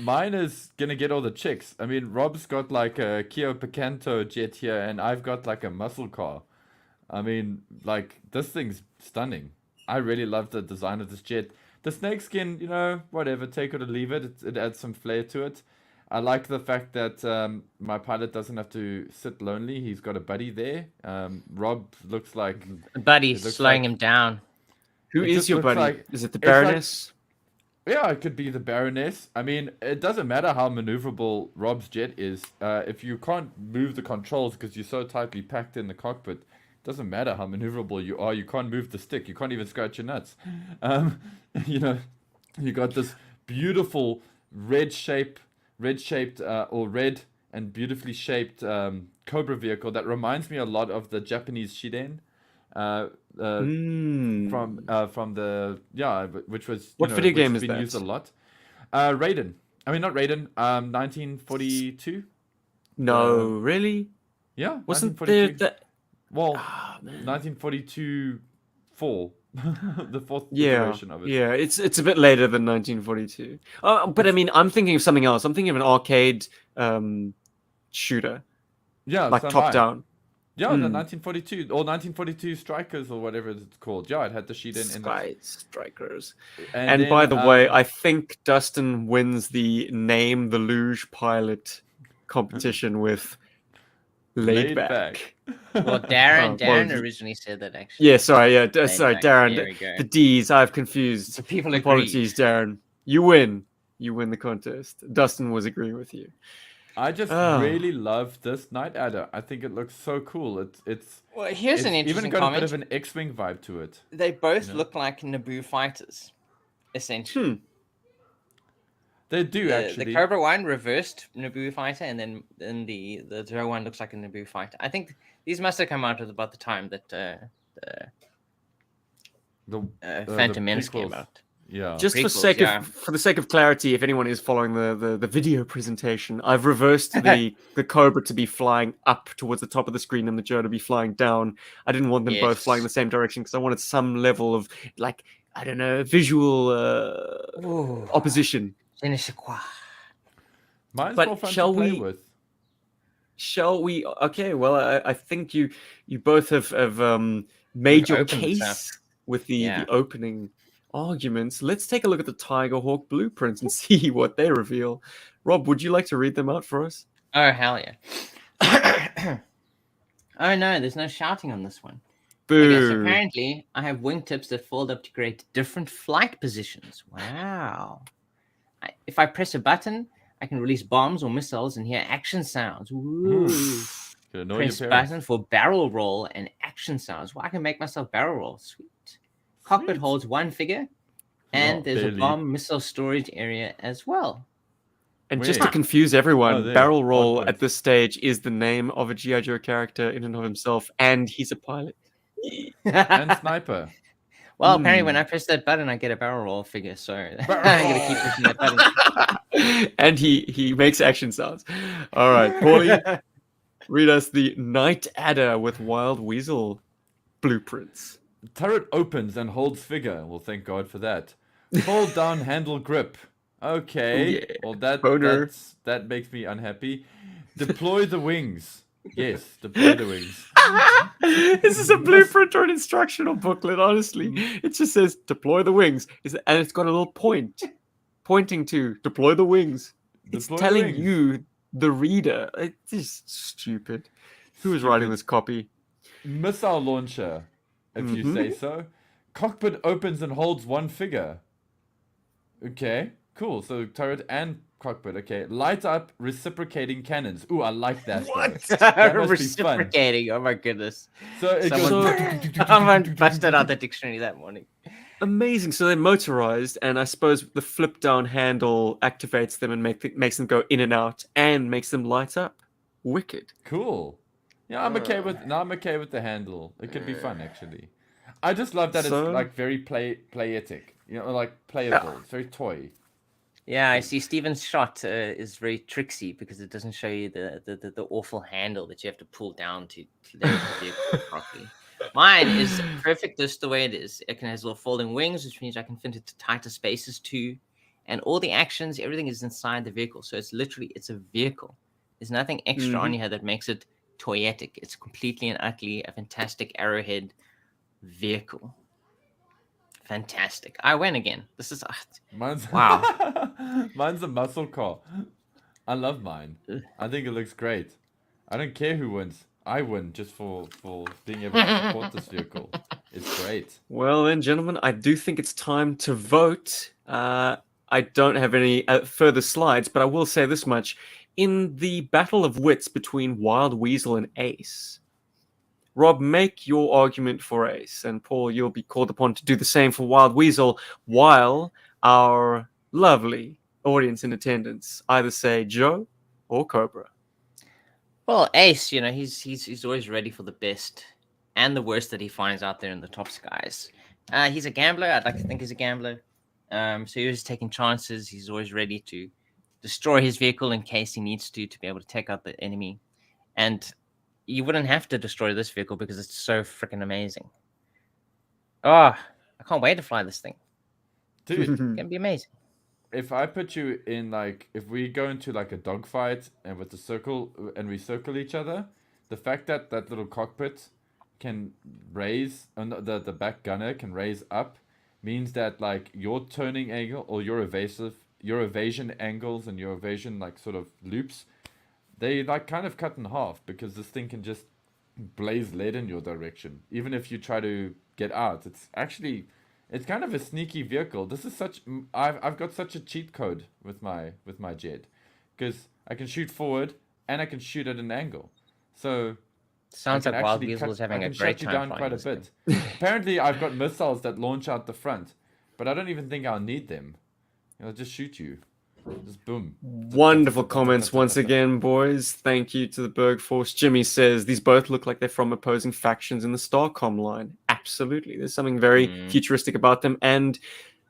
mine is gonna get all the chicks. I mean, Rob's got like a Kia Picanto jet here, and I've got like a muscle car. I mean, like this thing's stunning. I really love the design of this jet. The snakeskin, whatever, take it or leave it. It adds some flair to it. I like the fact that my pilot doesn't have to sit lonely. He's got a buddy there. Rob looks like Buddy, It looks slowing like- him down. Who It is just your looks buddy? like- Is it the it's like- Baroness? Yeah, it could be the Baroness. I mean, it doesn't matter how maneuverable Rob's jet is. If you can't move the controls because you're so tightly packed in the cockpit, it doesn't matter how maneuverable you are. You can't move the stick. You can't even scratch your nuts. You got this beautiful red-shaped or red and beautifully shaped Cobra vehicle that reminds me a lot of the Japanese Shiden. From the which was What video game which is been that? used a lot. Raiden. I mean not Raiden. 1942. No, really? Yeah, Wasn't there 1942. that? Well, Ah, man. 1942 4. The fourth Yeah, iteration of it. yeah, it's a bit later than 1942. But I It's- mean, I'm thinking of something else. I'm thinking of an arcade shooter, Yeah, like so am top I. down. Yeah, the Mm. 1942 or 1942 Strikers or whatever it's called. Yeah, it had the sheet in it. Sky Strikers. And And by then the way, I think Dustin wins the Name the Luge Pilot competition with Laid Laid Back. Back. Well, Darren Well, originally said that actually. yeah, sorry, yeah, Laid sorry, Back. Darren. There we go. The D's, I've confused. So people Apologies, Darren. You win. You win the contest. Dustin was agreeing with you. I just Oh. really love this Night Adder. I think it looks so cool. It's Well, here's an even interesting got comment. a bit of an X-wing vibe to it. They both you know? look like Naboo fighters, essentially. They do The actually. Cobra one reversed Naboo fighter, and then the Zero one looks like a Naboo fighter. I think these must have come out at about the time that the Phantom Menace came prequels. out. Yeah. Just Prequels, for the sake of clarity, if anyone is following the video presentation, I've reversed the Cobra to be flying up towards the top of the screen and the Joe to be flying down. I didn't want them both flying in the same direction because I wanted some level of, like, I don't know, visual opposition. Je ne sais quoi. Mine's But more fun shall to play we- with. Shall we? Okay, well, I think you both have made We've your opened this up. case with the Yeah. opening arguments. Let's take a look at the Tiger Hawk blueprints and see what they reveal. Rob, would you like to read them out for us? Oh, hell yeah. Oh, no, there's no shouting on this one. Okay, so Boo. apparently I have wingtips that fold up to create different flight positions. Wow. If I press a button, I can release bombs or missiles and hear action sounds. Woo. Could annoy Press your parents. button for barrel roll and action sounds. Well, I can make myself barrel roll. Sweet. Cockpit Sweet. holds one figure, and Oh, there's barely. a bomb missile storage area as well. And just to Wait. confuse everyone, Oh, there. Barrel 1 Roll point. at this stage is the name of a G.I. Joe character in and of himself, and he's a pilot. And Sniper. Well, apparently when I press that button, I get a barrel roll figure. So I'm gonna keep pushing that button. And he makes action sounds. All right, Paulie, read us the Night Adder with Wild Weasel blueprints. Turret opens and holds figure. Well, thank God for that. Fold down handle grip. Okay. Yeah. Well, Boner. that makes me unhappy. Deploy the wings. Yes, deploy the wings. This is a blueprint or an instructional booklet, honestly. It just says deploy the wings. And it's got a little pointing to deploy the wings. It's Deploy the telling wings. you, the reader. It's just stupid. Who is writing this copy? Missile launcher, if you say so. Cockpit opens and holds one figure. Okay, cool. So turret and cockpit. Okay, light up reciprocating cannons. Ooh, I like that. What? That must be fun. Reciprocating. Oh my goodness. So it Someone busted out the dictionary that morning. Amazing. So they're motorized, and I suppose the flip down handle activates them and makes them go in and out and makes them light up. Wicked. Cool. Yeah, I'm okay with the handle. It could be fun actually. I just love that So- it's like very playetic. You know, like playable. It's very toy. Yeah, I see Steven's shot is very tricksy because it doesn't show you the awful handle that you have to pull down to let the vehicle properly. Mine is perfect just the way it is. It has little folding wings, which means I can fit it to tighter spaces too. And all the actions, everything is inside the vehicle. So it's a vehicle. There's nothing extra on here that makes it toyetic. It's completely and utterly a fantastic arrowhead vehicle. Fantastic. I win again. This is Mine's wow. Mine's a muscle car. I love mine. I think it looks great. I don't care who wins. I win just for being able to support this vehicle. It's great. Well, then, gentlemen, I do think it's time to vote. I don't have any further slides, but I will say this much. In the battle of wits between Wild Weasel and Ace, Rob, make your argument for Ace, and Paul, you'll be called upon to do the same for Wild Weasel, while our lovely audience in attendance either say Joe or Cobra. Well, Ace, you know, he's always ready for the best and the worst that he finds out there in the top skies. He's a gambler. I'd like to think he's a gambler. So he's always taking chances. He's always ready to destroy his vehicle in case he needs to be able to take out the enemy. And you wouldn't have to destroy this vehicle because it's so freaking amazing. Oh, I can't wait to fly this thing. Dude, It's gonna be amazing. if I put you in like, if we go into like a dogfight and with the circle and we circle each other, the fact that that little cockpit can raise, no, the back gunner can raise up, means that like your turning angle or your evasion angles and your evasion like sort of loops, they like kind of cut in half because this thing can just blaze lead in your direction. Even if you try to get out, it's kind of a sneaky vehicle. This is I've got such a cheat code with my jet, because I can shoot forward and I can shoot at an angle. So Sounds I like can Wild actually Weasel is I having a can great shut you time down flying quite a this thing. bit. Apparently, I've got missiles that launch out the front, but I don't even think I'll need them. I'll just shoot you. Just boom. Wonderful comments once again, boys. Thank you to the Berg Force. Jimmy says these both look like they're from opposing factions in the Starcom line. Absolutely. There's something very futuristic about them, and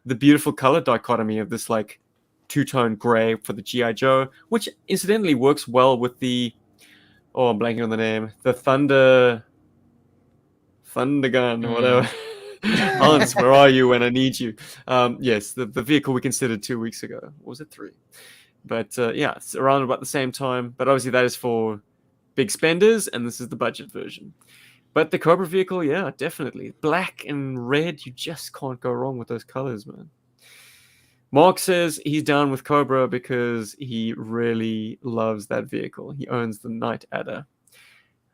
the beautiful color dichotomy of this like two-tone gray for the GI Joe, which incidentally works well with the I'm blanking on the name. The Thunder Gun, whatever. Hans, where are you when I need you? Yes, the vehicle we considered 2 weeks ago. Or was it 3? But yeah, it's around about the same time. But obviously that is for big spenders, and this is the budget version. But the Cobra vehicle, yeah, definitely. Black and red, you just can't go wrong with those colors, man. Mark says he's down with Cobra because he really loves that vehicle. He owns the Night Adder.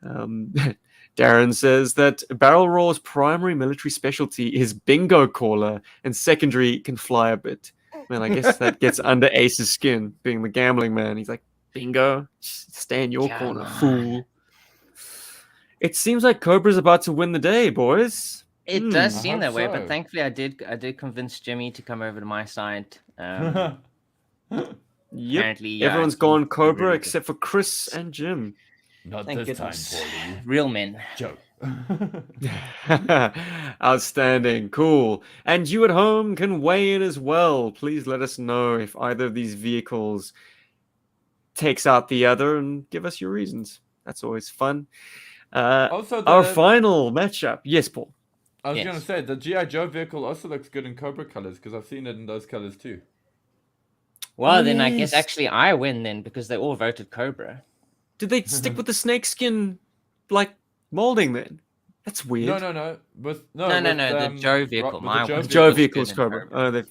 Darren says that Barrel Roar's primary military specialty is bingo caller, and secondary can fly a bit. Man, I guess that gets under Ace's skin, being the gambling man. He's like, bingo, stay in your corner, fool. It seems like Cobra's about to win the day, boys. It does I seem hope that way, so. but thankfully I did convince Jimmy to come over to my side. Yep, Apparently, yeah, everyone's he gone Cobra really except for Chris and Jim. Not Thank this goodness. time, Paulie. Real men. Joe. Outstanding, cool. And you at home can weigh in as well. Please let us know if either of these vehicles takes out the other and give us your reasons. That's always fun. Also, Our final matchup. Yes, Paul. I was Yes. gonna say the GI Joe vehicle also looks good in Cobra colors because I've seen it in those colors too. Well, then I guess Yes. actually I win then because they all voted Cobra. Did they stick with the snakeskin like molding then? That's weird. No. No, the Joe vehicle, my the Joe one. The Joe Vehicle's vehicle's good in Cobra. Cobra. Oh, they've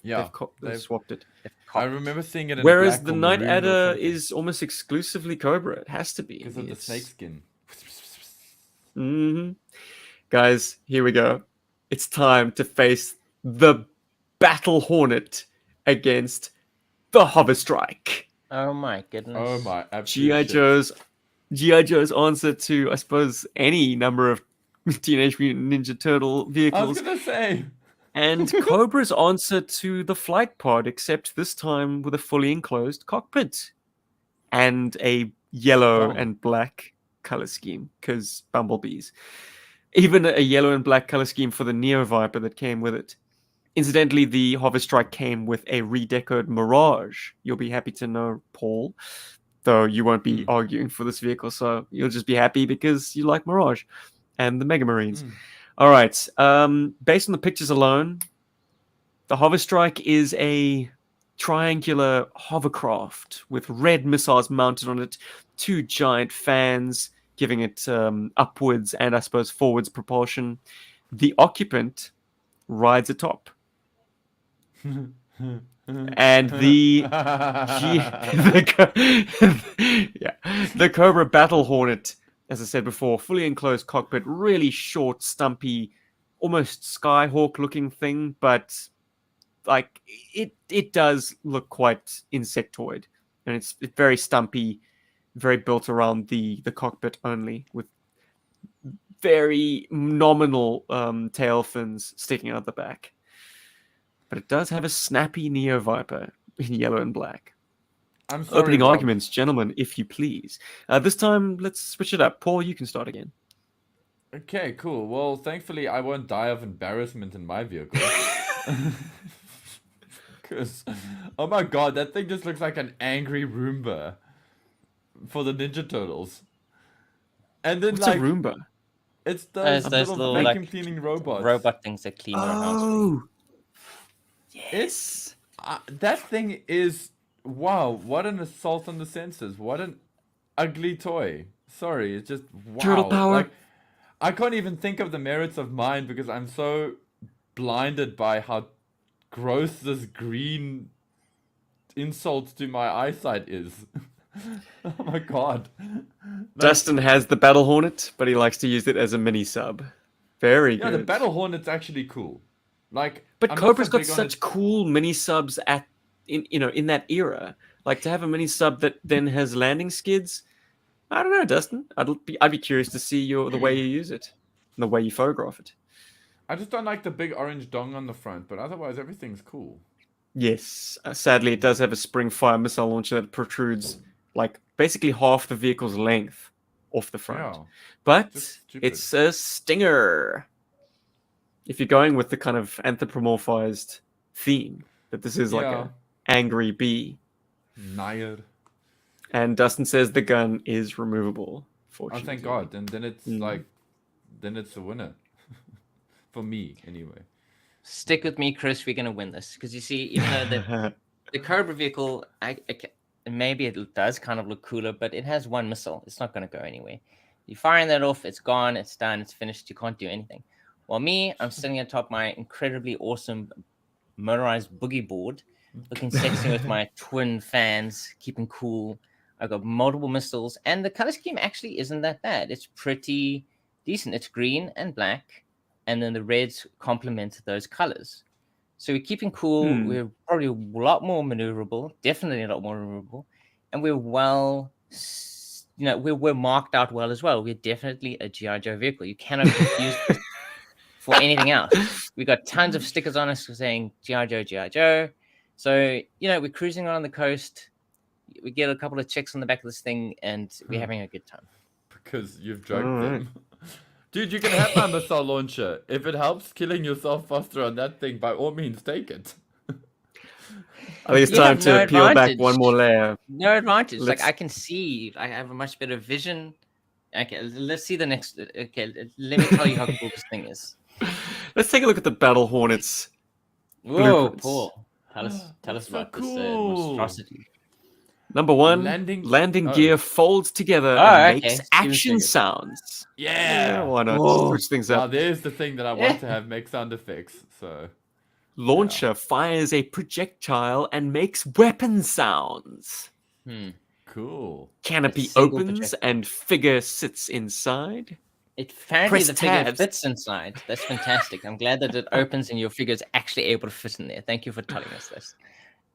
they've- swapped it. I remember seeing it in Whereas black the or Night maroon or Adder something is almost exclusively Cobra. It has to be. because of the snakeskin. Mm-hmm. Guys, here we go. It's time to face the Battle Hornet against the Hover Strike. Oh my goodness. Oh my absolute GI Joe's answer to, I suppose, any number of Teenage Mutant Ninja Turtle I was vehicles, gonna say. and Cobra's answer to the flight pod, except this time with a fully enclosed cockpit and a yellow Dong. and black color scheme, because bumblebees. Even a yellow and black color scheme for the Neo Viper that came with it. Incidentally, the Hover Strike came with a redecoed Mirage. You'll be happy to know, Paul, though you won't be arguing for this vehicle, so you'll just be happy because you like Mirage and the Mega Marines. All right. Based on the pictures alone, the Hover Strike is a triangular hovercraft with red missiles mounted on it, 2 giant fans giving it upwards and, I suppose, forwards propulsion. The occupant rides atop. And the Cobra Battle Hornet, as I said before, fully enclosed cockpit, really short, stumpy, almost Skyhawk looking thing, but like it does look quite insectoid, and it's very stumpy, very built around the cockpit only, with very nominal tail fins sticking out the back. But it does have a snappy Neo Viper in yellow and black. I'm sorry, Opening Rob. arguments, gentlemen, if you please. This time, let's switch it up. Paul, you can start again. Okay, cool. Well, thankfully, I won't die of embarrassment in my vehicle. Because, oh my god, that thing just looks like an angry Roomba for the Ninja Turtles. And then What's like a Roomba? it's those those little little, vacuum like, cleaning robots. robot things that clean your house for you. Yes. That thing is wow, what an assault on the senses. What an ugly toy. Sorry, it's just Turtle wow. power. Like I can't even think of the merits of mine because I'm so blinded by how gross this green insult to my eyesight is. Oh my god. Like, Dustin has the Battle Hornet, but he likes to use it as a mini sub. Very yeah, the good. Battle Hornet's actually cool. Like But I'm not so Cobra's got big on such it. cool mini subs in that era. Like to have a mini sub that then has landing skids. I don't know, Dustin. I'd be curious to see the way you use it, and the way you photograph it. I just don't like the big orange dong on the front, but otherwise everything's cool. Yes, sadly, it does have a spring fire missile launcher that protrudes like basically half the vehicle's length off the front. Yeah. But Just stupid. it's a Stinger. If you're going with the kind of anthropomorphized theme, that this is like Yeah. a angry bee. Nair. And Dustin says the gun is removable. Oh, Fortunately. thank God. And then it's Mm. like, then it's a winner. For me, anyway. Stick with me, Chris. We're gonna win this because you see, even though the Cobra vehicle, maybe it does kind of look cooler, but it has one missile. It's not gonna go anywhere. You firing that off, it's gone, it's done, it's finished. You can't do anything. While me, I'm sitting atop my incredibly awesome motorized boogie board, looking sexy with my twin fans, keeping cool. I've got multiple missiles, and the color scheme actually isn't that bad. It's pretty decent. It's green and black, and then the reds complement those colors. So we're keeping cool. Hmm. We're probably a lot more maneuverable, definitely a lot more maneuverable, and we're we're marked out well as well. We're definitely a GI Joe vehicle. You cannot confuse this for anything else. We got tons of stickers on us saying GI Joe, GI Joe. So we're cruising around the coast. We get a couple of chicks on the back of this thing, and we're having a good time. Because you've drugged Alright. them. Dude, you can have my missile launcher. If it helps killing yourself faster on that thing, by all means, take it. I think it's You time have to no peel back advantage. one more layer. No advantage. Let's- Like I can see. I have a much better vision. Okay, let's see the next. Okay, let me tell you how cool this thing is. Let's take a look at the Battle Hornets. Whoa, Blueprints. Paul. Tell us That's so about this cool. monstrosity. Number one, Landing- landing oh. gear folds together Oh, and okay. makes Steven action Spigot. sounds. Yeah. Why not? Whoa. Switch things Now up. there's the thing that I want to have make sound effects. So Launcher fires a projectile and makes weapon sounds. cool. Canopy single opens projectile. and figure sits inside. Apparently Press the figure tabs. fits inside. That's fantastic. I'm glad that it opens and your figure is actually able to fit in there. Thank you for telling us this.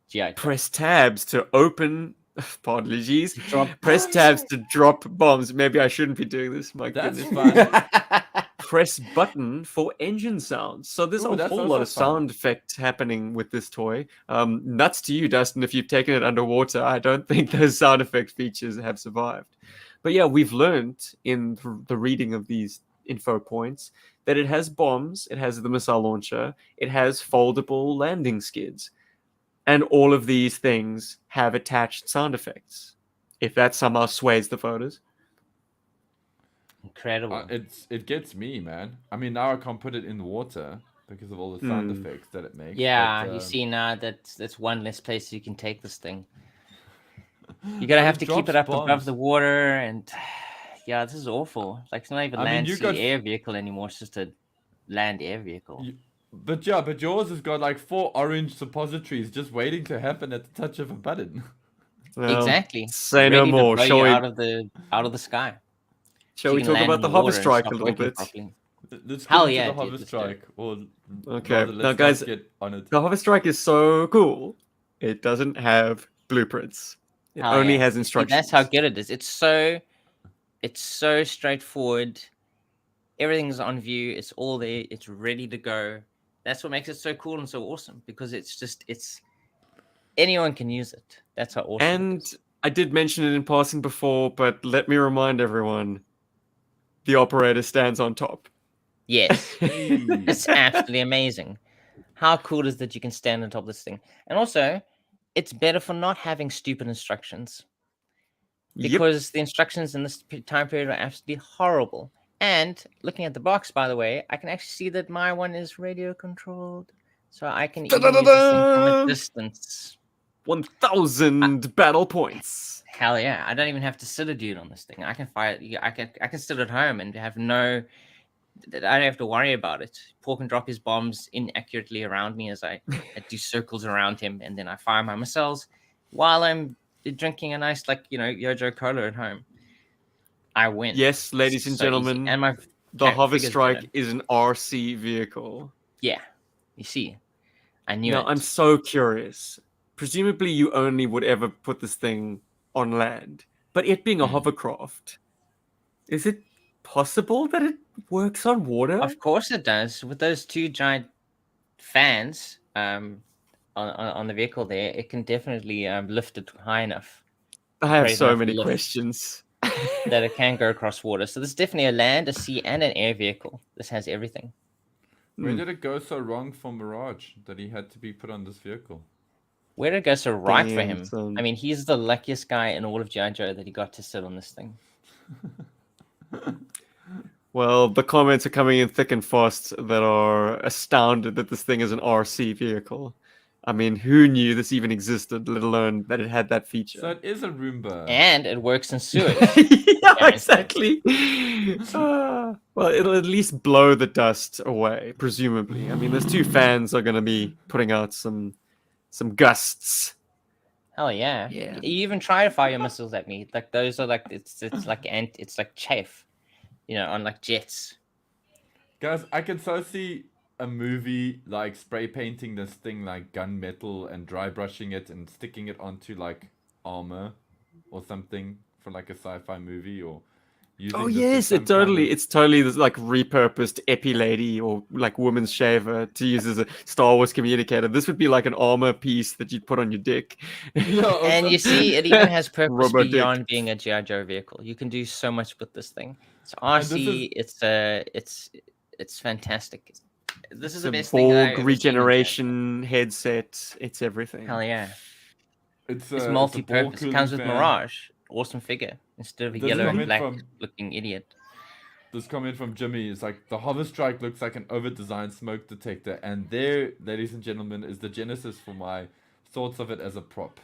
GI Joe. Press tabs to open. Apologies. Drop Press tabs to drop bombs. Maybe I shouldn't be doing this. My That's goodness. fun. Press button for engine sounds. So there's Ooh, a that's whole also lot of fun. sound effects happening with this toy. Nuts to you, Dustin, if you've taken it underwater. I don't think those sound effect features have survived. But yeah, we've learned in the reading of these info points that it has bombs, it has the missile launcher, it has foldable landing skids. And all of these things have attached sound effects. If that somehow sways the voters. Incredible. It gets me, man. I mean, now I can't put it in the water because of all the sound Hmm. effects that it makes. Yeah, but, you see now that's one less place you can take this thing. You're gonna but have to keep it up drops above bombs. the water, and yeah, this is awful. Like it's not even I mean, land you sea got- air vehicle anymore. It's just a land air vehicle. But yeah, but yours has got like 4 orange suppositories just waiting to happen at the touch of a button. Well, Exactly. Say no Ready to more. blow Shall you we, out of the sky. shall So we you can talk land about in the water hover and strike a stop little working bit? properly. Let's get Hell into yeah, the dude, hover let's do it. strike. Or Okay, rather, now let's guys, not get on it. the hover strike is so cool. It doesn't have blueprints. It Hell only yeah. has See, instructions. that's how good it is. It's so straightforward. Everything's on view. It's all there. It's ready to go. That's what makes it so cool and so awesome because it's anyone can use it. That's how awesome. it And is. I did mention it in passing before, but let me remind everyone the operator stands on top. Yes, it's absolutely amazing. How cool is that you can stand on top of this thing? And also, it's better for not having stupid instructions. Yep. because the instructions in this time period are absolutely horrible. And looking at the box, by the way, I can actually see that my one is radio controlled, so I can even use this thing from a Da-da-da-da! distance. 1,000 battle points. Hell yeah! I don't even have to sit a dude on this thing. I can fire. I can sit at home and have no. I don't have to worry about it. Paul can drop his bombs inaccurately around me as I do circles around him, and then I fire my missiles while I'm drinking a nice, Yojo Cola at home. I win. Yes, ladies and So easy. gentlemen, And my the Hover figure's Strike better. is an RC vehicle. Yeah, you see, I knew Now, it. I'm so curious. Presumably, you only would ever put this thing on land, but it being a hovercraft, is it possible that it works on water? Of course it does. With those two giant fans on the vehicle there, it can definitely lift it high enough I have raise so enough many lift. questions. that it can go across water. So this is definitely a land, a sea, and an air vehicle. This has everything. Where did it go so wrong for Mirage that he had to be put on this vehicle? Where did it go so right for Damn, him? son. I mean, he's the luckiest guy in all of GI Joe that he got to sit on this thing. Well, the comments are coming in thick and fast that are astounded that this thing is an RC vehicle. I mean, who knew this even existed, let alone that it had that feature? So it is a Roomba. And it works in sewage. Yeah, exactly. Well, it'll at least blow the dust away, presumably. I mean, those two fans are going to be putting out some gusts. Hell yeah. Yeah. You even try to fire your missiles at me. Like those are like it's like it's like chaff, on like jets. Guys, I can so see a movie like spray painting this thing like gunmetal and dry brushing it and sticking it onto like armor or something for like a sci-fi movie or using Oh this as yes, some it's totally this like repurposed epi lady or like woman's shaver to use as a Star Wars communicator. This would be like an armor piece that you'd put on your dick. And you see, it even has purpose Robo dick. beyond being a GI Joe vehicle. You can do so much with this thing. It's RC. It's fantastic. This is the best thing I've ever Borg seen in regeneration headset. It's everything. Hell yeah. It's It's a multi-purpose. It comes with fan. Mirage. Awesome figure. Instead of a Does it yellow come and in black from- looking idiot. This comment from Jimmy is like, the Hover Strike looks like an over-designed smoke detector, and there, ladies and gentlemen, is the genesis for my thoughts of it as a prop.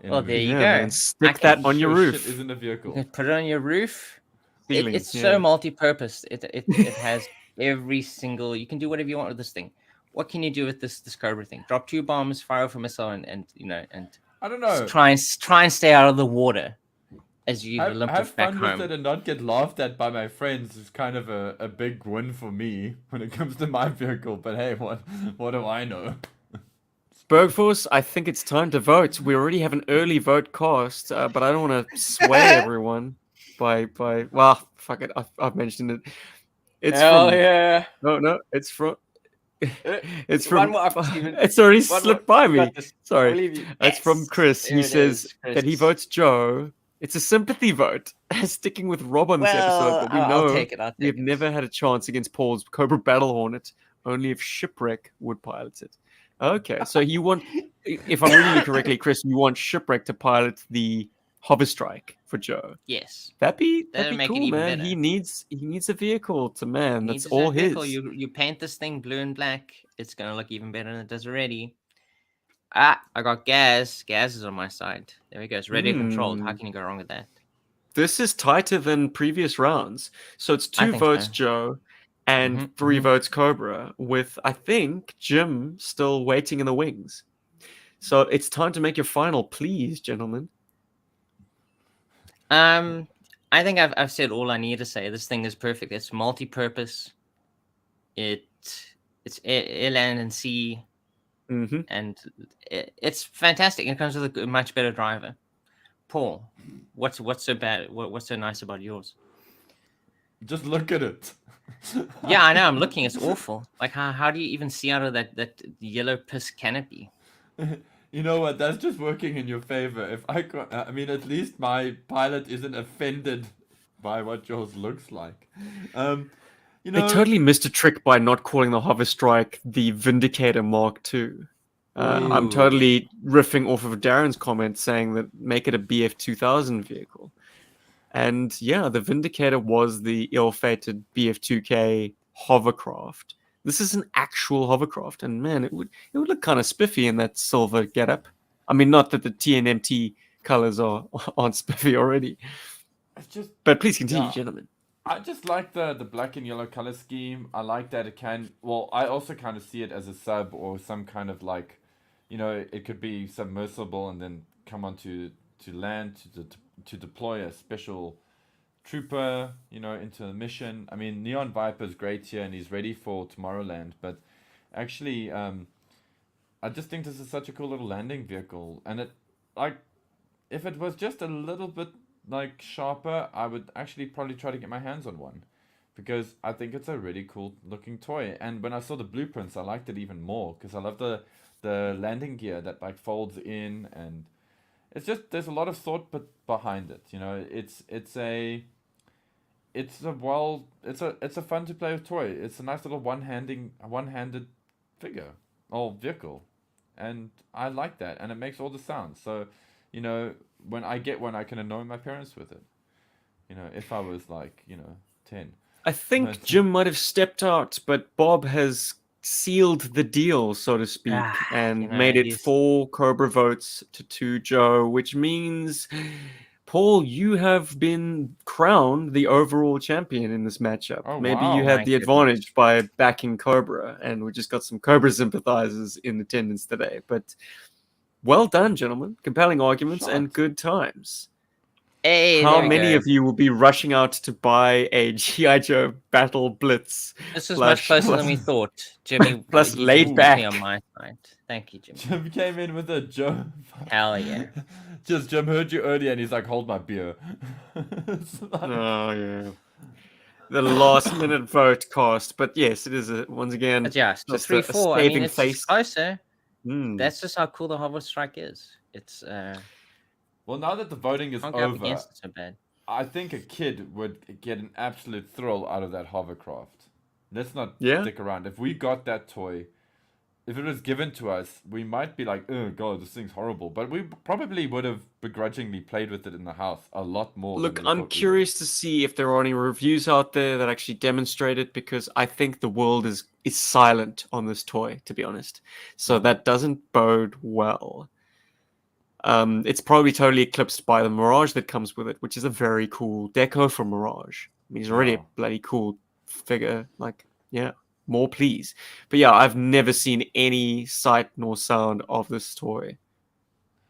Well, there you Yeah, go. man, stick that on your roof. Shit isn't a You vehicle. can put it on your roof. Ceiling, It's yeah. so multi-purpose. It has every single. You can do whatever you want with this thing. What can you do with this Cobra thing? Drop 2 bombs, fire off a missile, and I don't know. try and stay out of the water as you limp have it back fun with home. it and not get laughed at by my friends is kind of a big win for me when it comes to my vehicle. But hey, what do I know? Bergforce, I think it's time to vote. We already have an early vote cast, but I don't want to sway everyone by. Well, fuck it. I've mentioned it. It's Hell from. yeah! No, it's from. It's One from. more up, Steven. It's already One slipped more. by You me. got this. I Sorry. believe you. It's from Yes. Chris. There He it says is, that he Chris. votes Joe. It's a sympathy vote, sticking with Rob on this episode. But we I'll know take it. I'll take we've it. never had a chance against Paul's Cobra Battle Hornet. Only if Shipwreck would pilot it. Okay, so you want, if I'm reading you correctly, Chris, you want Shipwreck to pilot the Hover Strike for Joe. Yes. That'd be make it cool, even man. better. He needs a vehicle to man. Needs That's its own all his. vehicle. You paint this thing blue and black. It's gonna look even better than it does already. I got Gaz. Gaz is on my side. There he goes. Radio controlled. How can you go wrong with that? This is tighter than previous rounds. So it's I 2 think votes so. Joe and 3 votes Cobra, with, I think, Jim still waiting in the wings. So it's time to make your final, please, gentlemen. I think I've said all I need to say. This thing is perfect. It's multi-purpose. It's air, land, and sea, Mm-hmm. and it's fantastic. It comes with a much better driver. Paul, what's so bad? What's so nice about yours? Just look at it. Yeah, I know. I'm looking. It's awful. Like how do you even see out of that yellow piss canopy? You know what? That's just working in your favor. If I mean, at least my pilot isn't offended by what yours looks like. You know, They totally missed a trick by not calling the Hover Strike the Vindicator Mark II. I'm Ooh. totally riffing off of Darren's comment saying that make it a BF 2000 vehicle. And yeah, the Vindicator was the ill-fated BF2K hovercraft. This is an actual hovercraft, and man, it would look kind of spiffy in that silver getup. I mean, not that the TNMT colors aren't spiffy already, It's just, but please continue, yeah. gentlemen. I just like the black and yellow color scheme. I like that it can. Well, I also kind of see it as a sub or some kind of like, it could be submersible and then come onto to land to deploy a special trooper, into a mission. I mean, Neon Viper's great here and he's ready for Tomorrowland. But actually, I just think this is such a cool little landing vehicle, and it, like, if it was just a little bit like sharper, I would actually probably try to get my hands on one, because I think it's a really cool looking toy. And when I saw the blueprints, I liked it even more because I love the landing gear that like folds in, and it's just there's a lot of thought but behind it. It's a fun to play with toy. It's a nice little one-handed figure or vehicle, and I like that, and it makes all the sounds. So, when I get one, I can annoy my parents with it. If I was like, 10. I think But Jim might have stepped out, but Bob has sealed the deal, so to speak, and made it 4 Cobra votes to 2 Joe, which means, Paul, you have been crowned the overall champion in this matchup. Oh, Maybe wow. you had My the goodness. advantage by backing Cobra, and we just got some Cobra sympathizers in attendance today. But well done, gentlemen. Compelling arguments and Shot. good times. Hey, How there we many go. of you will be rushing out to buy a GI Joe Battle Blitz? This is Plus- much closer than we thought. Jimmy, plus he's laid definitely back. on my side. Thank you, Jimmy. Jim came in with a Joe. Hell yeah. Just Jim heard you earlier and he's like, hold my beer. It's like- Oh yeah. The last minute vote cost, but yes, it is once again But yeah, still just 3-4. I saving mean, it's face. closer. Mm. That's just how cool the hover strike is. It's Well, now that the voting is can't go up over, against it so bad. I think a kid would get an absolute thrill out of that hovercraft. Let's not Yeah. stick around. If we got that toy, if it was given to us, we might be like, oh god, this thing's horrible. But we probably would have begrudgingly played with it in the house a lot more. Look, than we I'm thought we curious to see if there are any reviews out there that actually demonstrate it, because I think the world is silent on this toy, to be honest. So that doesn't bode well. It's probably totally eclipsed by the Mirage that comes with it, which is a very cool deco for Mirage. I mean, he's already Yeah. a bloody cool figure. Like, yeah, more please. But yeah, I've never seen any sight nor sound of this toy.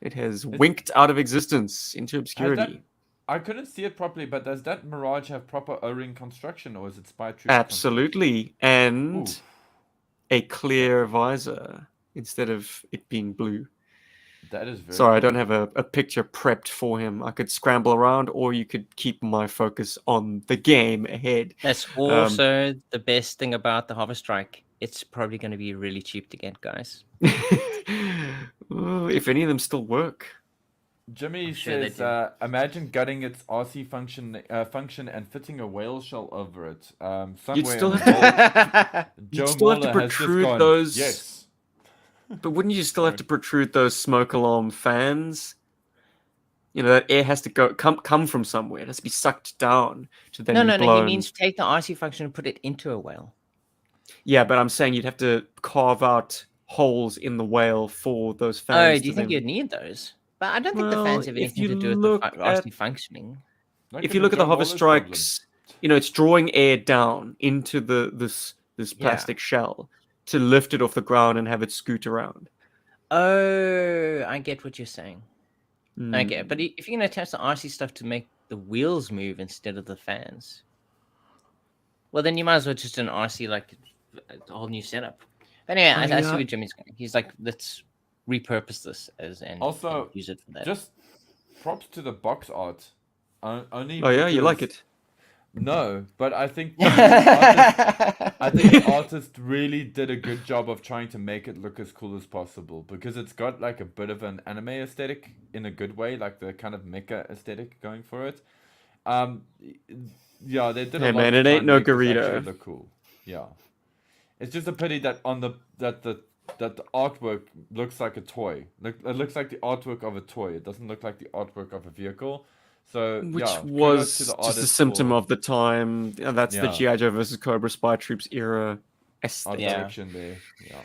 It has winked out of existence into obscurity. I couldn't see it properly, but does that Mirage have proper O-ring construction, or is it spy troop? Absolutely. And Ooh. a clear visor instead of it being blue. That is very Sorry, I cool. don't have a picture prepped for him. I could scramble around, or you could keep my focus on the game ahead. That's also the best thing about the hover strike. It's probably going to be really cheap to get, guys. Ooh, if any of them still work. Jimmy I'm sure they says, imagine gutting its RC function and fitting a whale shell over it. You'd Somewhere still in have the You'd Joe still have to Mauler has just protrude gone, those. yes. But wouldn't you still have to protrude those smoke alarm fans? That air has to come from somewhere. It has to be sucked down to then be No. blown. He means take the RC function and put it into a whale. Yeah, but I'm saying you'd have to carve out holes in the whale for those fans. Oh, do you think you'd need those? But I don't think the Well, fans have if anything you to do with the look RC at- functioning. That If could you be look at the Joe hover Mauler's problem. strikes, it's drawing air down into this plastic shell to lift it off the ground and have it scoot around. Oh, I get what you're saying. Mm. Okay, but if you're going to attach the RC stuff to make the wheels move instead of the fans, well, then you might as well just do an RC, like a whole new setup. But anyway, I see where Jimmy's going. He's like, let's repurpose this and use it for that. Just props to the box art. Only Oh yeah, you like because- it? No, but I think the artist really did a good job of trying to make it look as cool as possible, because it's got like a bit of an anime aesthetic in a good way, like the kind of mecha aesthetic going for it. Yeah, they did. Hey, a lot man, to it try ain't and no make this actually Garrido. look cool. Yeah, it's just a pity that the artwork looks like a toy. It looks like the artwork of a toy. It doesn't look like the artwork of a vehicle. So Which yeah, kudos to was the just a artists symptom for of the time. That's the Yeah. GI Joe versus Cobra Spy Troops era art aesthetic. Yeah. direction there. Yeah.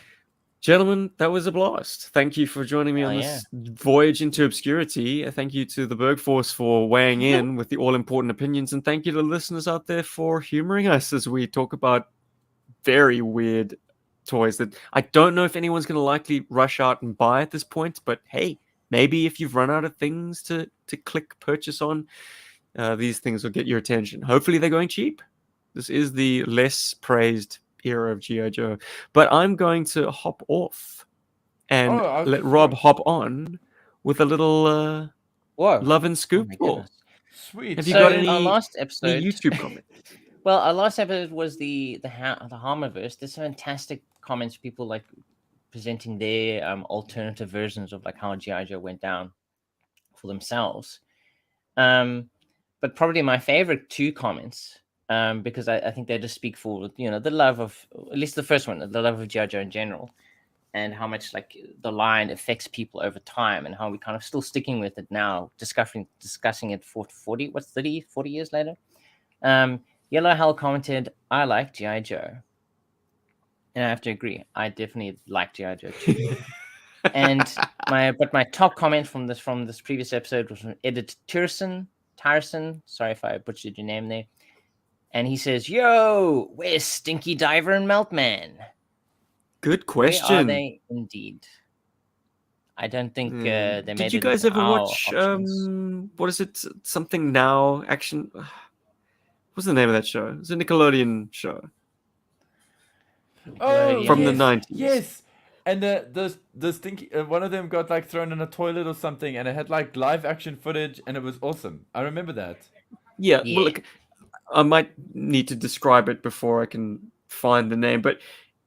Gentlemen, that was a blast. Thank you for joining me Hell on yeah. this voyage into obscurity. Thank you to the Berg Force for weighing in with the all-important opinions, and thank you to the listeners out there for humoring us as we talk about very weird toys that I don't know if anyone's going to likely rush out and buy at this point, but hey, maybe if you've run out of things to click purchase on, these things will get your attention. Hopefully they're going cheap. This is the less praised era of GI Joe, but I'm going to hop off and I was let just Rob going- hop on with a little Whoa. love and Oh scoop. my Or goodness. Sweet. have you So got our any last episode, YouTube comments? well, our last episode was the Harmerverse. There's fantastic comments, people like presenting their alternative versions of like how GI Joe went down for themselves. But probably my favorite two comments, because I think they just speak for the love of, at least the first one, the love of GI Joe in general, and how much like the line affects people over time, and how we kind of still sticking with it now, discussing it for 40 years later. Yellow Hell commented, "I like GI Joe," and I have to agree, I definitely like GI Joe too. And my top comment from this previous episode was from Edit Tyrson. Sorry if I butchered your name there. And he says, "Yo, where's Stinky Diver and Meltman? Good Where are question. they indeed?" I don't think they made Did you it guys into ever our watch options. what is it? Something Now Action? What's the name of that show? It's a Nickelodeon show Oh, from the yes, 90s. Yes. And the stinky one of them got like thrown in a toilet or something, and it had like live action footage, and it was awesome. I remember that. Yeah, Yeah. well, look, I might need to describe it before I can find the name, but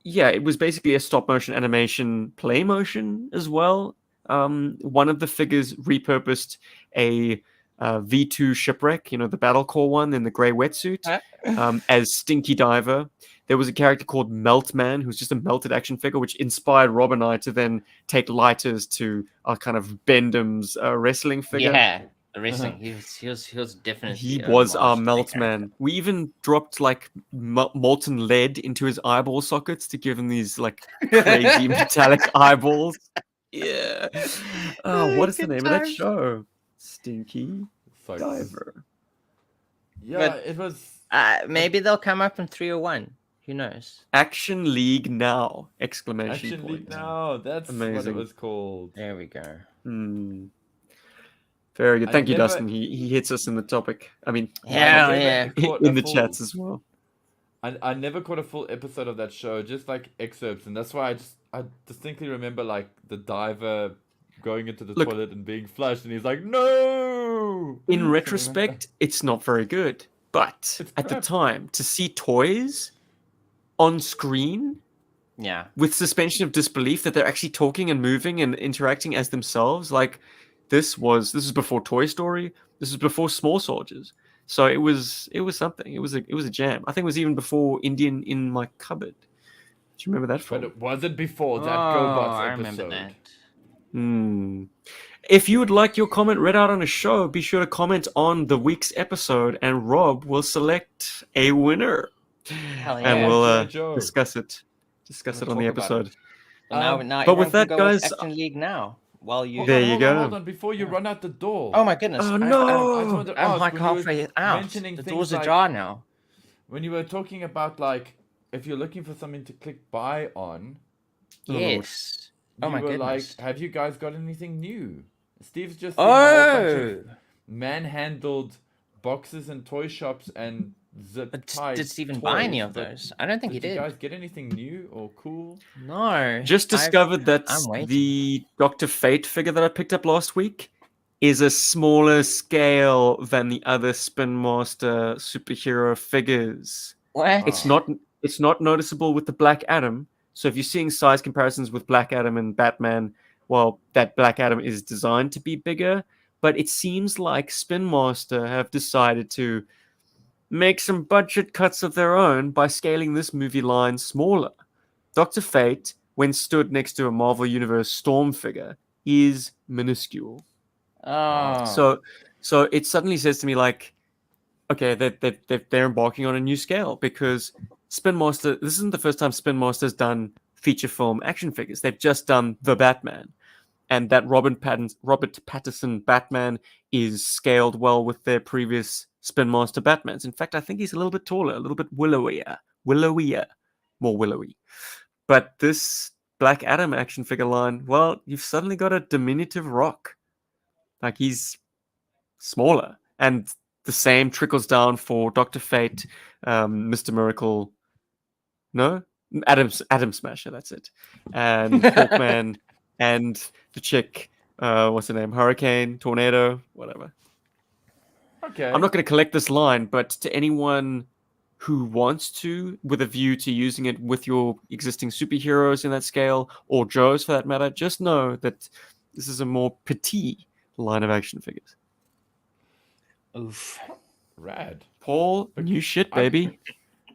yeah, it was basically a stop motion animation play motion as well. One of the figures repurposed a V2 shipwreck, the Battle Core one in the grey wetsuit, as Stinky Diver. There was a character called Meltman, who's just a melted action figure, which inspired Rob and I to then take lighters to our kind of Bendham's wrestling figure. Yeah, the wrestling. He was definitely. He an was our homage to that melt character. man. We even dropped like molten lead into his eyeball sockets to give him these like crazy metallic eyeballs. Yeah. Oh, what is the Good name of that times. show? Stinky So, Diver. yeah, But- it was. Maybe they'll come up in 301. Who knows? Action League Now! Exclamation Action point. League Now. That's what Amazing. it was called. There we go. Hmm. Very good. I Thank you, never- Dustin. He hits us in the topic. I mean, Yeah, never yeah. caught in a the full- chats as well. I never caught a full episode of that show, just like excerpts, and that's why I distinctly remember like the diver going into the Look- toilet and being flushed, and he's like, "No!" In retrospect, it's not very good. But It's at the crap. time, to see toys on screen Yeah. with suspension of disbelief that they're actually talking and moving and interacting as themselves, like this was before Toy Story. This was before Small Soldiers. So it was something. It was a jam. I think it was even before Indian in My Cupboard. Do you remember that But film? it wasn't before that Oh, GoBots I episode. remember that. Hmm. If you would like your comment read out on a show, be sure to comment on the week's episode, and Rob will select a winner, Hell and yeah. we'll G.I. Joe. discuss it We'll on the talk about episode. it. So now, Um, now but everyone with can that, go guys, watch Action League now. While you. There you go. Hold on, before you run out the door. Oh my goodness! Oh, I- no! I just wanted to I'm ask, like when you were halfway out. mentioning The things door's like- ajar now. When you were talking about like if you're looking for something to click buy on, Oh, Lord. Yes. Oh you my were goodness. like, have you guys got anything new? Steve's just seen a whole bunch of Oh. manhandled boxes and toy shops and zip But tied did Steven buy any toys, of but those? I don't think he Did you did. guys get anything new or cool? No. Just I've- discovered that I'm waiting. the Dr. Fate figure that I picked up last week is a smaller scale than the other Spin Master superhero figures. What? It's not noticeable with the Black Adam. So if you're seeing size comparisons with Black Adam and Batman, well, that Black Adam is designed to be bigger, but it seems like Spin Master have decided to make some budget cuts of their own by scaling this movie line smaller. Dr. Fate, when stood next to a Marvel Universe Storm figure, is minuscule. Oh. So So it suddenly says to me like, okay, they're embarking on a new scale because Spin Master. This isn't the first time Spin Master's done feature film action figures. They've just done the Batman, and that Robert Pattinson Batman is scaled well with their previous Spin Master Batmans. In fact, I think he's a little bit taller, a little bit willowier, more willowy. But this Black Adam action figure line, well, you've suddenly got a diminutive Rock. Like he's smaller, and the same trickles down for Doctor Fate, Mr. Miracle. No, Adam Smasher. That's it, and Hawkman, and the chick. What's her name? Hurricane, Tornado, whatever. Okay. I'm not going to collect this line, but to anyone who wants to, with a view to using it with your existing superheroes in that scale, or Joes for that matter, just know that this is a more petite line of action figures. Oof. Rad. Paul, new shit, baby.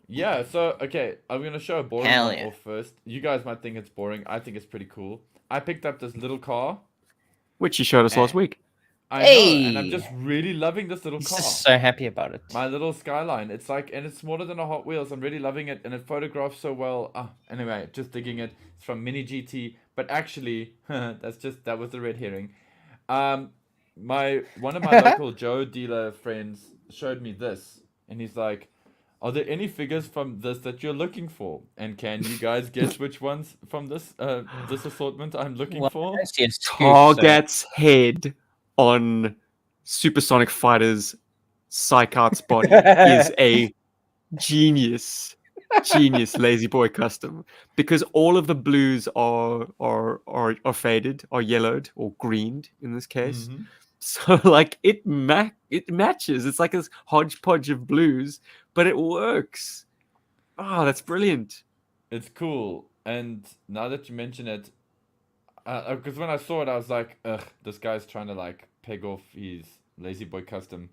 Yeah, so, okay, I'm going to show a boring Hell one yeah. off first. You guys might think it's boring. I think it's pretty cool. I picked up this little car. Which you showed us last week. I know, and I'm Hey! just really loving this little He's car. just so happy about it. My little Skyline. It's like, and it's smaller than a Hot Wheels. I'm really loving it, and it photographs so well. Anyway, just digging it. It's from Mini GT, but actually, that was the red herring. One of my local Joe dealer friends showed me this, and he's like, "Are there any figures from this that you're looking for? And can you guys guess which ones from this assortment I'm looking Well, for?" that's your scoop, Target's head on Supersonic Fighter's Psych-Art's body is a genius lazy boy custom, because all of the blues are faded, are yellowed or greened in this case. Mhm. So like it matches. It's like this hodgepodge of blues, but it works. Oh, that's brilliant. It's cool, and now that you mention it, because when I saw it, I was like, "Ugh, this guy's trying to like peg off his lazy boy custom."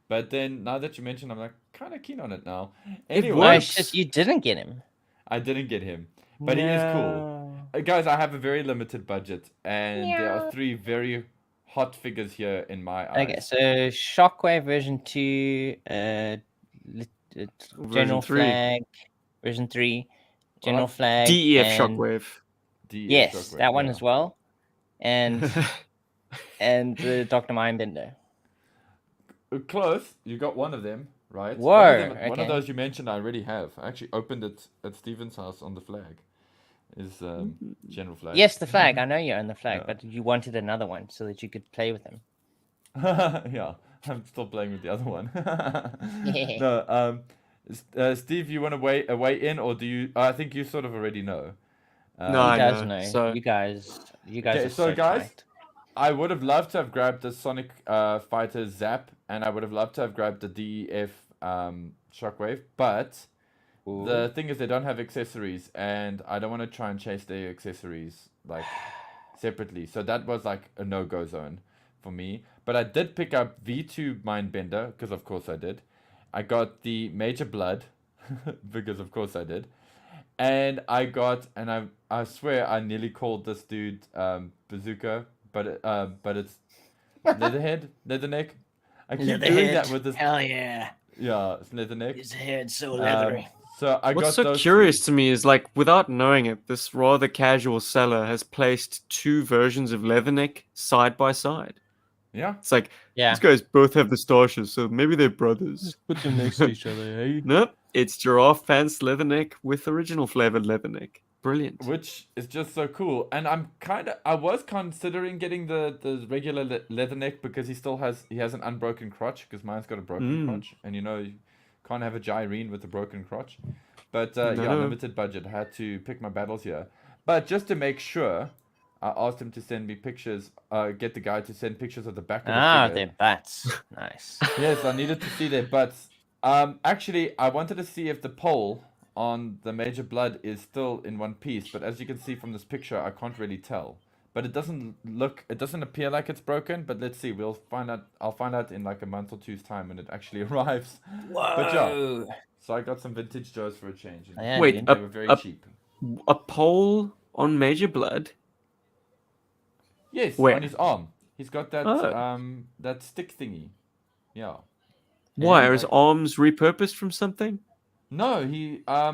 But then now that you mention, I'm like kind of keen on it now. Anyway, Oh works. shit, you didn't get him. I didn't get him, but he is cool. Guys, I have a very limited budget, and there are 3 very hot figures here in my eyes. Okay, so Shockwave version 2, General 3. Flag version 3, General What? Flag, DEF and Shockwave. yes, Shockwave, that one yeah. as well, and the Dr. Mindbender. Close. You got one of them, right? Whoa, One okay. of those you mentioned, I already have. I actually opened it at Steven's house on the flag. Is General Flag. Yes, the flag. I know you own the flag, Yeah. but you wanted another one so that you could play with him. Yeah, I'm still playing with the other one. No, Steve, you want to weigh in, or do you? I think you sort of already know. No, He I does know, know. so- You guys Okay, are so so guys, tight. I would have loved to have grabbed the Sonic Fighter Zap, and I would have loved to have grabbed the DEF Shockwave, but the thing is they don't have accessories, and I don't want to try and chase their accessories like separately. So that was like a no-go zone for me. But I did pick up V2 Mindbender, because of course I did. I got the Major Blood, because of course I did. And I got, and I swear I nearly called this dude Bazooka, but it's Leatherneck. I keep doing that with this. Hell yeah. Yeah, it's Leatherneck. His head's so So I What's got so those curious two. to me is, like, without knowing it, this rather casual seller has placed 2 versions of Leatherneck side by side. Yeah. It's like, Yeah. these guys both have moustaches, so maybe they're brothers. Put them next to each other, hey? Nope, it's Giraffe Pants Leatherneck with original flavored Leatherneck. Brilliant. Which is just so cool, and I was considering getting the regular Leatherneck, because he has an unbroken crotch, because mine's got a broken crotch, and you can't have a gyrene with a broken crotch. But yeah, No. limited budget. I had to pick my battles here. But just to make sure, I asked him to send me pictures. Get the guy to send pictures of the back of the figure. Their butts. Nice. Yes, I needed to see their butts. Actually, I wanted to see if the pole on the Major Blood is still in one piece, but as you can see from this picture, I can't really tell. But it doesn't appear like it's broken, but let's see. We'll find out. I'll find out in like a month or two's time when it actually arrives. Whoa. But yeah, so I got some vintage Joes for a change. And Yeah, Wait, dude. they were very cheap. A pole on Major Blood? Yes, where? on his arm. He's got that Oh. that stick thingy. Yeah. Why? And Are his arms repurposed from something? no, he I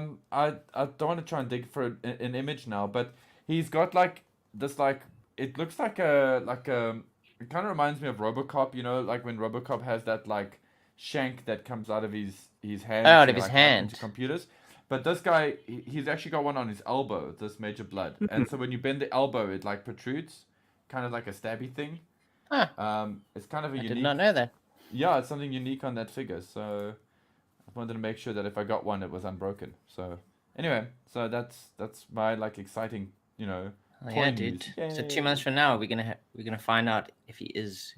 don't want to try and dig for an image now, but he's got like this like it looks like a it kind of reminds me of RoboCop, you know, like when RoboCop has that like shank that comes out of his hand Out to of his like hack into hand. computers. But this guy, he's actually got one on his elbow, this Major Blood, and so when you bend the elbow, it like protrudes, kind of like a stabby thing. Huh. It's kind of a I did unique, not know that. yeah, it's something unique on that figure. So I wanted to make sure that if I got one, it was unbroken. So anyway, so that's my like exciting, you know, Oh, toy yeah, news. dude. So 2 Yay. months from now, we're gonna find out if he is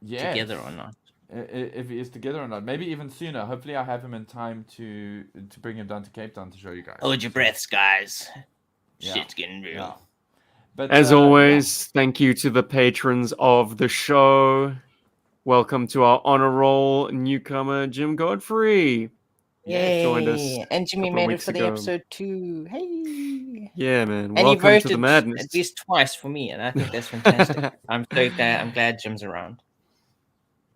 Yes. together or not. If he is together or not, maybe even sooner. Hopefully, I have him in time to bring him down to Cape Town to show you guys. Hold your breaths, guys. Yeah. Shit's getting real. Yeah. But As yeah. always, thank you to the patrons of the show. Welcome to our honor roll newcomer, Jim Godfrey. Yes. Joined us Yay! And Jimmy couple of made it weeks for the ago. episode 2. Hey! Yeah, man. And he Welcome to the voted madness. at least twice for me, and I think that's fantastic. I'm so glad. I'm glad Jim's around.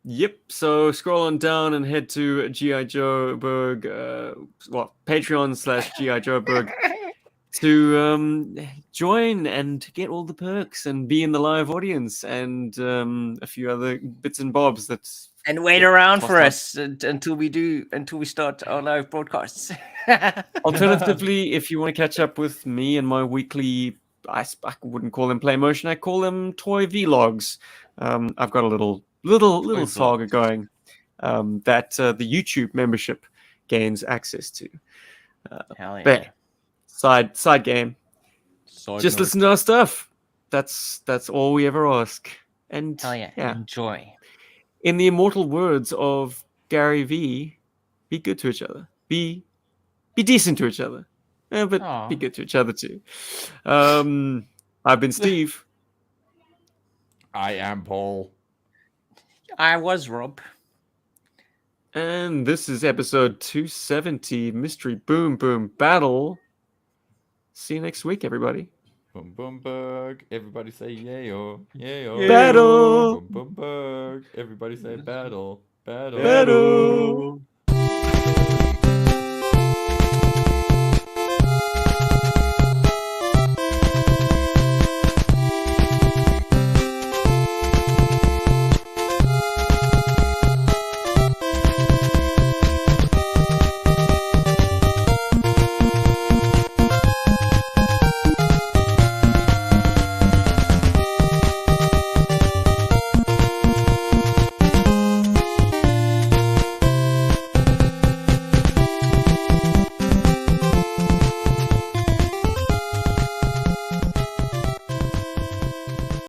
Yep. So scroll on down and head to GI Joburg, Patreon/GI Joburg to join and get all the perks and be in the live audience and a few other bits and bobs that's And wait get around tossed for out. us until we start our live broadcasts. Alternatively, if you want to catch up with me and my weekly, I wouldn't call them play motion, I call them toy vlogs. I've got a little saga vlogs. going that the YouTube membership gains access to. Hell yeah! But side game. Side Just note. listen to our stuff. That's all we ever ask. And Hell yeah! Enjoy. In the immortal words of Gary V, be good to each other. Be decent to each other. But Aw. be good to each other too. I've been Steve. I am Paul. I was Rob. And this is episode 270, Mystery Boom Boom Battle. See you next week, everybody. Boom boom bug. Everybody say yayo. Yayo. Battle! Boom boom bug. Everybody say battle. Battle. Battle!